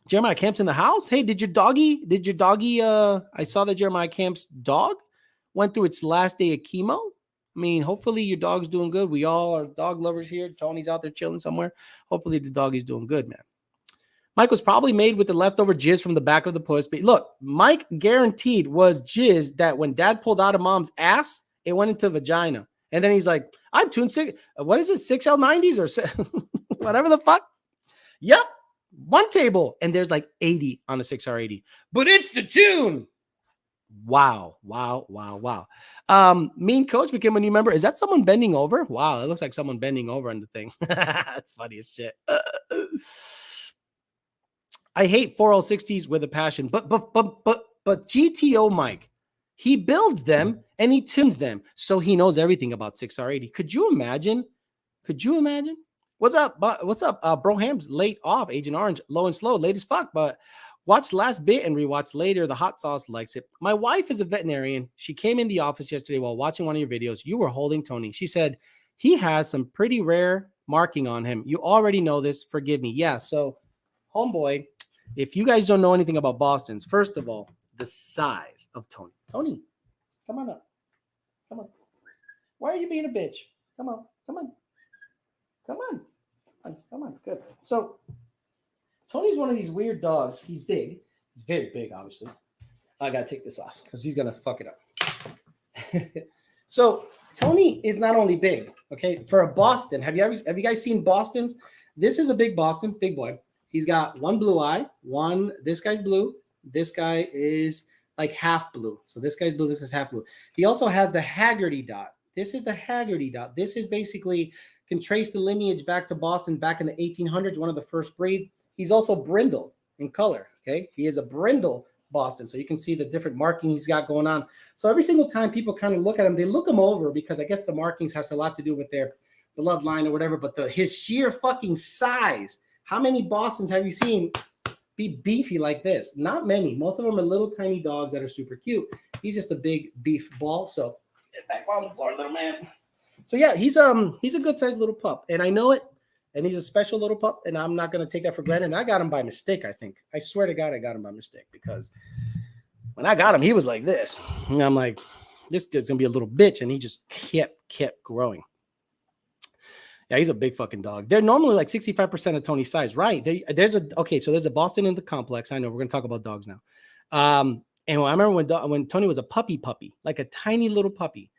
Jeremiah Camp's in the house. Hey, did your doggy, I saw that Jeremiah Camp's dog went through its last day of chemo. I mean, hopefully your dog's doing good. We all are dog lovers here. Tony's out there chilling somewhere. Hopefully the doggy's doing good, man. Mike was probably made with the leftover jizz from the back of the puss. But look, Mike guaranteed was jizz that when dad pulled out of mom's ass, it went into the vagina. And then he's like, I'm tuned six. What is it? 6L90s or whatever the fuck? Yep. One table. And there's like 80 on a 6R80. But it's the tune. Wow. Mean Coach became a new member. Is that someone bending over? Wow. It looks like someone bending over on the thing. That's funny as shit. I hate 4L60s with a passion, but GTO Mike, he builds them and he tunes them, so he knows everything about 6R80. Could you imagine? What's up? Broham's late off, Agent Orange, low and slow, late as fuck, but watch last bit and rewatch later. The hot sauce likes it. My wife is a veterinarian. She came in the office yesterday while watching one of your videos. You were holding Tony. She said he has some pretty rare marking on him. You already know this. Forgive me. Yeah. So, homeboy, if you guys don't know anything about Boston's, first of all, the size of Tony. Tony, come on up. Come on. Why are you being a bitch? Come on. Good. So, Tony's one of these weird dogs. He's big. He's very big, obviously. I got to take this off because he's going to fuck it up. So, Tony is not only big, okay? For a Boston, have you guys seen Boston's? This is a big Boston, big boy. He's got one blue eye, this guy's blue. This guy is like half blue. So this guy's blue, this is half blue. He also has the Haggerty dot. This is the Haggerty dot. This is basically, can trace the lineage back to Boston back in the 1800s, one of the first breeds. He's also brindle in color, okay? He is a brindle Boston. So you can see the different markings he's got going on. So every single time people kind of look at him, they look him over because I guess the markings has a lot to do with their bloodline or whatever, but his sheer fucking size. How many Bostons have you seen be beefy like this? Not many. Most of them are little tiny dogs that are super cute. He's just a big beef ball. So get back on the floor, little man. So yeah, he's a good sized little pup, and I know it. And he's a special little pup, and I'm not gonna take that for granted. And I got him by mistake. I think. I swear to God, I got him by mistake because when I got him, he was like this, and I'm like, this is gonna be a little bitch, and he just kept growing. Yeah, he's a big fucking dog. They're normally like 65% of Tony's size, right? There's a Boston in the complex. I know we're gonna talk about dogs now. And I remember when Tony was a puppy, like a tiny little puppy,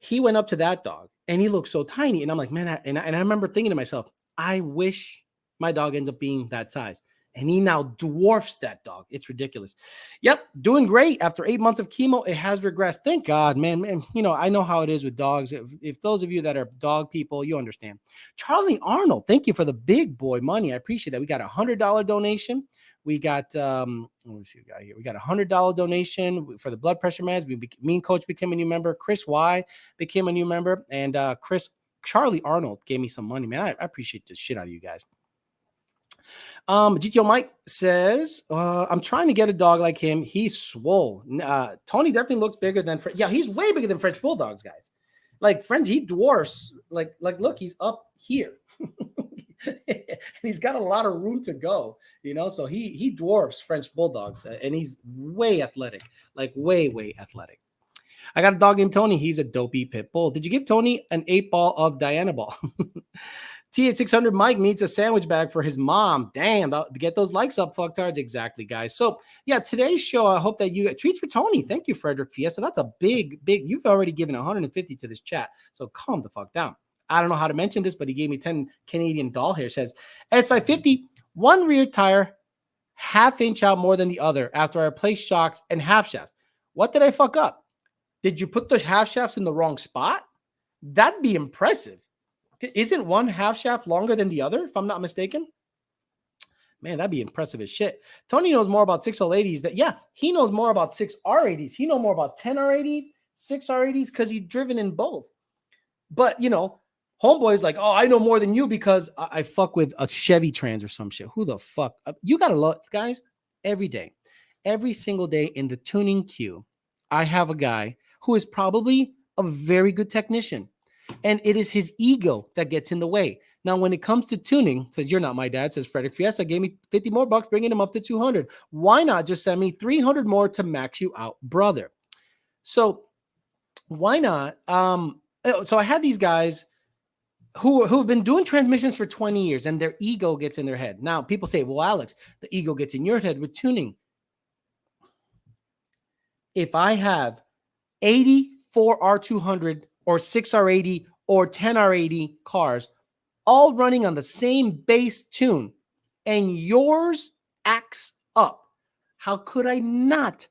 he went up to that dog and he looked so tiny. And I'm like, man, I remember thinking to myself, I wish my dog ends up being that size. And he now dwarfs that dog. It's ridiculous. Yep, doing great. After 8 months of chemo, it has regressed. Thank God, man. You know, I know how it is with dogs. If those of you that are dog people, you understand. Charlie Arnold, thank you for the big boy money. I appreciate that. We got $100 donation. We got, let me see what we got here. We got $100 donation for the blood pressure meds. Mean Coach became a new member. Chris Y became a new member. And Charlie Arnold gave me some money, man. I appreciate the shit out of you guys. GTO Mike says, I'm trying to get a dog like him. He's swole. Tony definitely looks bigger than he's way bigger than French Bulldogs, guys. Like French, he dwarfs. Like look, he's up here. And he's got a lot of room to go, you know. So he dwarfs French Bulldogs, and he's way athletic, like way athletic. I got a dog named Tony. He's a dopey pit bull. Did you give Tony an 8-ball of Diana ball? T8600 Mike needs a sandwich bag for his mom. Damn, get those likes up, fucktards. Exactly, guys. So, yeah, today's show, I hope that you treats for Tony. Thank you, Frederick Fiesta. That's a big, you've already given 150 to this chat. So calm the fuck down. I don't know how to mention this, but he gave me 10 Canadian doll hair. Says, S550, one rear tire, half-inch out more than the other after I replaced shocks and half shafts. What did I fuck up? Did you put the half shafts in the wrong spot? That'd be impressive. Isn't one half shaft longer than the other, if I'm not mistaken? Man, that'd be impressive as shit. Tony knows more about 6L80s. He knows more about 6R80s. He knows more about 10R80s, 6R80s, because he's driven in both. But, homeboy's like, oh, I know more than you because I fuck with a Chevy Trans or some shit. Who the fuck? You got to look, guys, every day, every single day in the tuning queue, I have a guy who is probably a very good technician. And it is his ego that gets in the way. Now, when it comes to tuning, says, you're not my dad, says Frederick Fiesta, gave me 50 more bucks, bringing him up to 200. Why not just send me 300 more to max you out, brother? So why not? So I had these guys who have been doing transmissions for 20 years and their ego gets in their head. Now, people say, well, Alex, the ego gets in your head with tuning. If I have 84 R200 or 6R80 or 10R80 cars all running on the same base tune and yours acts up, how could I not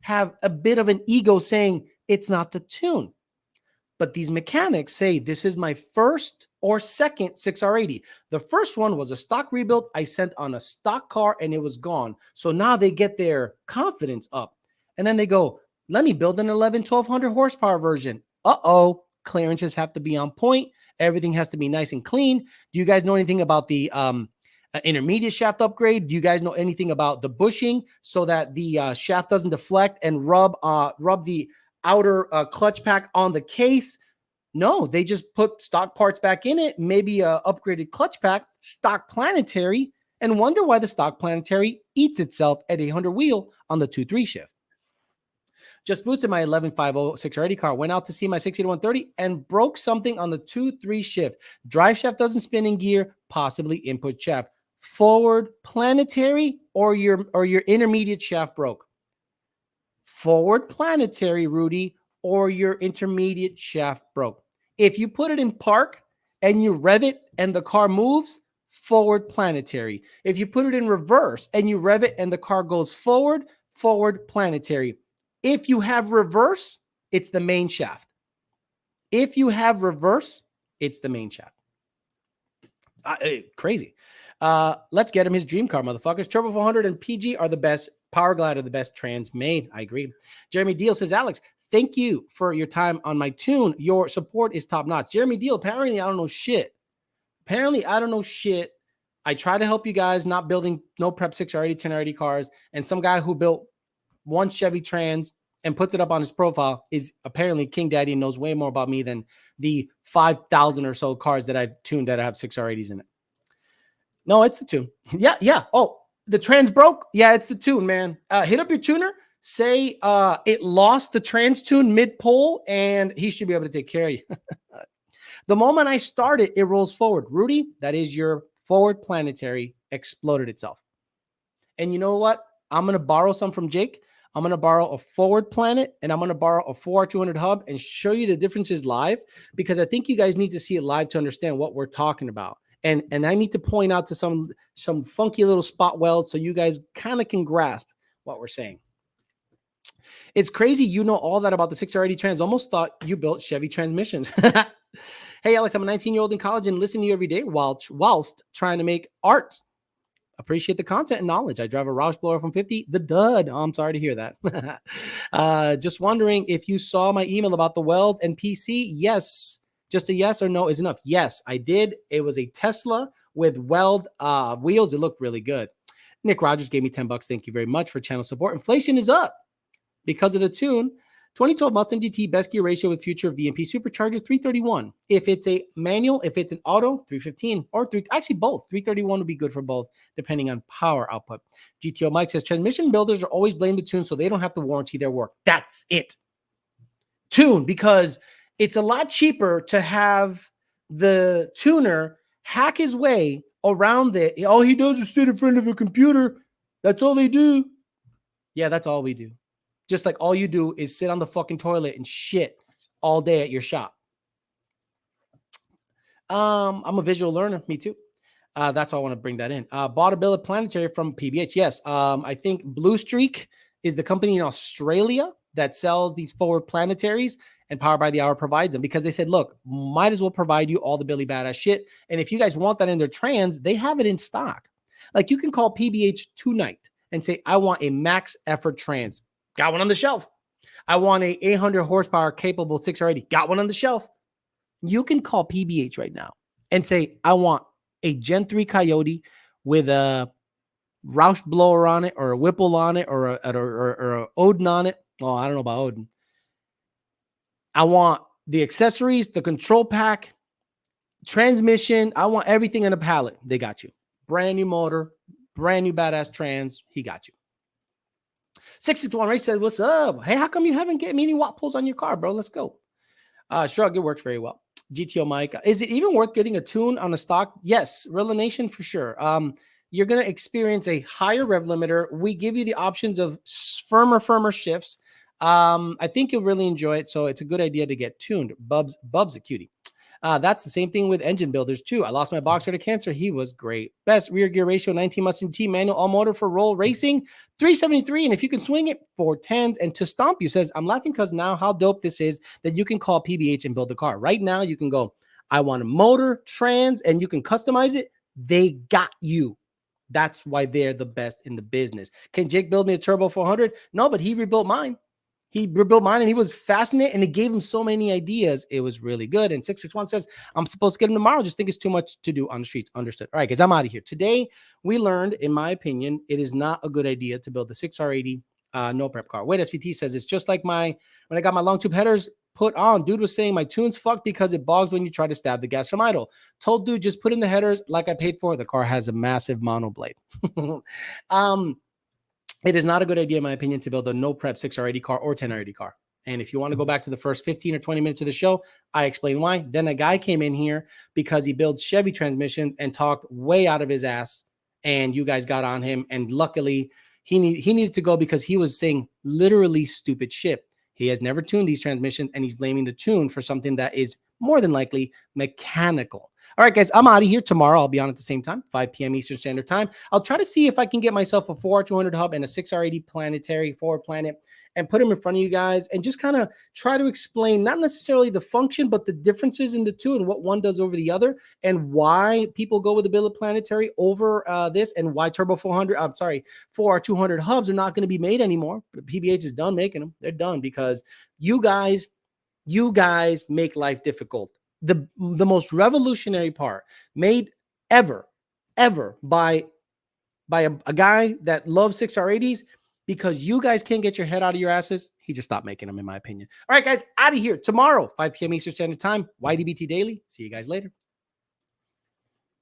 have a bit of an ego saying it's not the tune? But these mechanics say this is my first or second 6R80. The first one was a stock rebuild I sent on a stock car and it was gone. So now they get their confidence up. And then they go, let me build an 1200 horsepower version. Uh-oh, clearances have to be on point. Everything has to be nice and clean. Do you guys know anything about the intermediate shaft upgrade? Do you guys know anything about the bushing so that the shaft doesn't deflect and rub the outer clutch pack on the case? No, they just put stock parts back in it, maybe a upgraded clutch pack, stock planetary, and wonder why the stock planetary eats itself at 800 wheel on the 2-3 shift. Just boosted my 1150 680 car, went out to see my 68130 and broke something on the 2-3 shift. Drive shaft doesn't spin in gear, possibly input shaft. Forward planetary or your intermediate shaft broke. Forward planetary, Rudy, or your intermediate shaft broke. If you put it in park and you rev it and the car moves, forward planetary. If you put it in reverse and you rev it and the car goes forward, forward planetary. If you have reverse, it's the main shaft. If you have reverse, it's the main shaft. Crazy. Let's get him his dream car, motherfuckers. Turbo 400 and PG are the best. Power Glide are the best trans made. I agree. Jeremy Deal says, Alex, thank you for your time on my tune. Your support is top notch. Jeremy Deal, apparently I don't know shit. I try to help you guys not building no prep 6R80, 10R80 cars. And some guy who built one Chevy Trans and puts it up on his profile is apparently King Daddy and knows way more about me than the 5,000 or so cars that I've tuned that have 6R80s in it. No, it's the tune. Yeah. Oh, the trans broke? Yeah, it's the tune, man. Hit up your tuner. Say it lost the trans tune mid-pole, and he should be able to take care of you. The moment I start it, it rolls forward. Rudy, that is your forward planetary exploded itself. And you know what? I'm going to borrow some from Jake. I'm going to borrow a forward planet, and I'm going to borrow a 4R200 hub and show you the differences live, because I think you guys need to see it live to understand what we're talking about. And I need to point out to some funky little spot welds so you guys kind of can grasp what we're saying. It's crazy you know all that about the 6R80 trans. Almost thought you built Chevy transmissions. Hey, Alex, I'm a 19-year-old in college and listen to you every day whilst trying to make art. Appreciate the content and knowledge. I drive a Roush blower from 50. The dud. Oh, I'm sorry to hear that. Just wondering if you saw my email about the weld and PC. Yes. Just a yes or no is enough. Yes, I did. It was a Tesla with weld wheels. It looked really good. Nick Rogers gave me 10 bucks. Thank you very much for channel support. Inflation is up because of the tune. 2012 Mustang GT best gear ratio with future VMP supercharger 331. If it's a manual, if it's an auto, 315 or actually both. 331 would be good for both depending on power output. GTO Mike says transmission builders are always blame the tune so they don't have to warranty their work. That's it. Tune, because it's a lot cheaper to have the tuner hack his way around it. All he does is sit in front of a computer. That's all they do. Yeah, that's all we do. Just like all you do is sit on the fucking toilet and shit all day at your shop. I'm a visual learner. Me too. That's why I want to bring that in. Bought a bill of planetary from PBH. Yes. I think Blue Streak is the company in Australia that sells these forward planetaries. and Power by the Hour provides them because they said, look, might as well provide you all the Billy Badass shit. And if you guys want that in their trans, they have it in stock. Like you can call PBH tonight and say, I want a max effort trans. Got one on the shelf. I want a 800 horsepower capable 6R80. Got one on the shelf. You can call PBH right now and say, I want a Gen 3 Coyote with a Roush blower on it or a Whipple on it or a Odin on it. Oh, I don't know about Odin. I want the accessories, the control pack, transmission. I want everything in a pallet. They got you. Brand new motor, brand new badass trans. He got you. 661 Ray said, what's up? Hey, how come you haven't get me any watt pulls on your car, bro? Let's go. Shrug, it works very well. GTO Mike, is it even worth getting a tune on a stock? Yes, Rilla Nation for sure. You're going to experience a higher rev limiter. We give you the options of firmer shifts. I think you'll really enjoy it. So it's a good idea to get tuned. Bub's a cutie. That's the same thing with engine builders too. I lost my Boxer to cancer. He was great. Best rear gear ratio, 19 Mustang T manual all motor for roll racing, 373. And if you can swing it, 410s. And to stomp you says, I'm laughing because now how dope this is that you can call PBH and build the car. Right now you can go, I want a motor, trans, and you can customize it. They got you. That's why they're the best in the business. Can Jake build me a Turbo 400? No, but he rebuilt mine. He rebuilt mine and he was fascinated and it gave him so many ideas. It was really good. And 661 says, I'm supposed to get him tomorrow. Just think it's too much to do on the streets. Understood. All right, guys, I'm out of here. Today, we learned, in my opinion, it is not a good idea to build the 6R80 no prep car. Wait, SVT says, it's just like when I got my long tube headers put on. Dude was saying my tune's fucked because it bogs when you try to stab the gas from idle. Told dude, just put in the headers like I paid for. The car has a massive mono blade. It is not a good idea, in my opinion, to build a no prep 6R80 car or 10R80 car. And if you want to go back to the first 15 or 20 minutes of the show, I explain why. Then a guy came in here because he builds Chevy transmissions and talked way out of his ass. And you guys got on him. And luckily, he needed to go because he was saying literally stupid shit. He has never tuned these transmissions and he's blaming the tune for something that is more than likely mechanical. All right, guys, I'm out of here. Tomorrow, I'll be on at the same time, 5 p.m. Eastern Standard Time. I'll try to see if I can get myself a 4R200 hub and a 6R80 planetary forward planet and put them in front of you guys and just kind of try to explain not necessarily the function, but the differences in the two and what one does over the other and why people go with the billet planetary over this and why 4R200 hubs are not going to be made anymore. PBH is done making them. They're done because you guys make life difficult. The most revolutionary part made ever by a guy that loves 6R80s because you guys can't get your head out of your asses. He just stopped making them, in my opinion. All right, guys, out of here tomorrow, 5 p.m. Eastern Standard Time, YDBT Daily. See you guys later.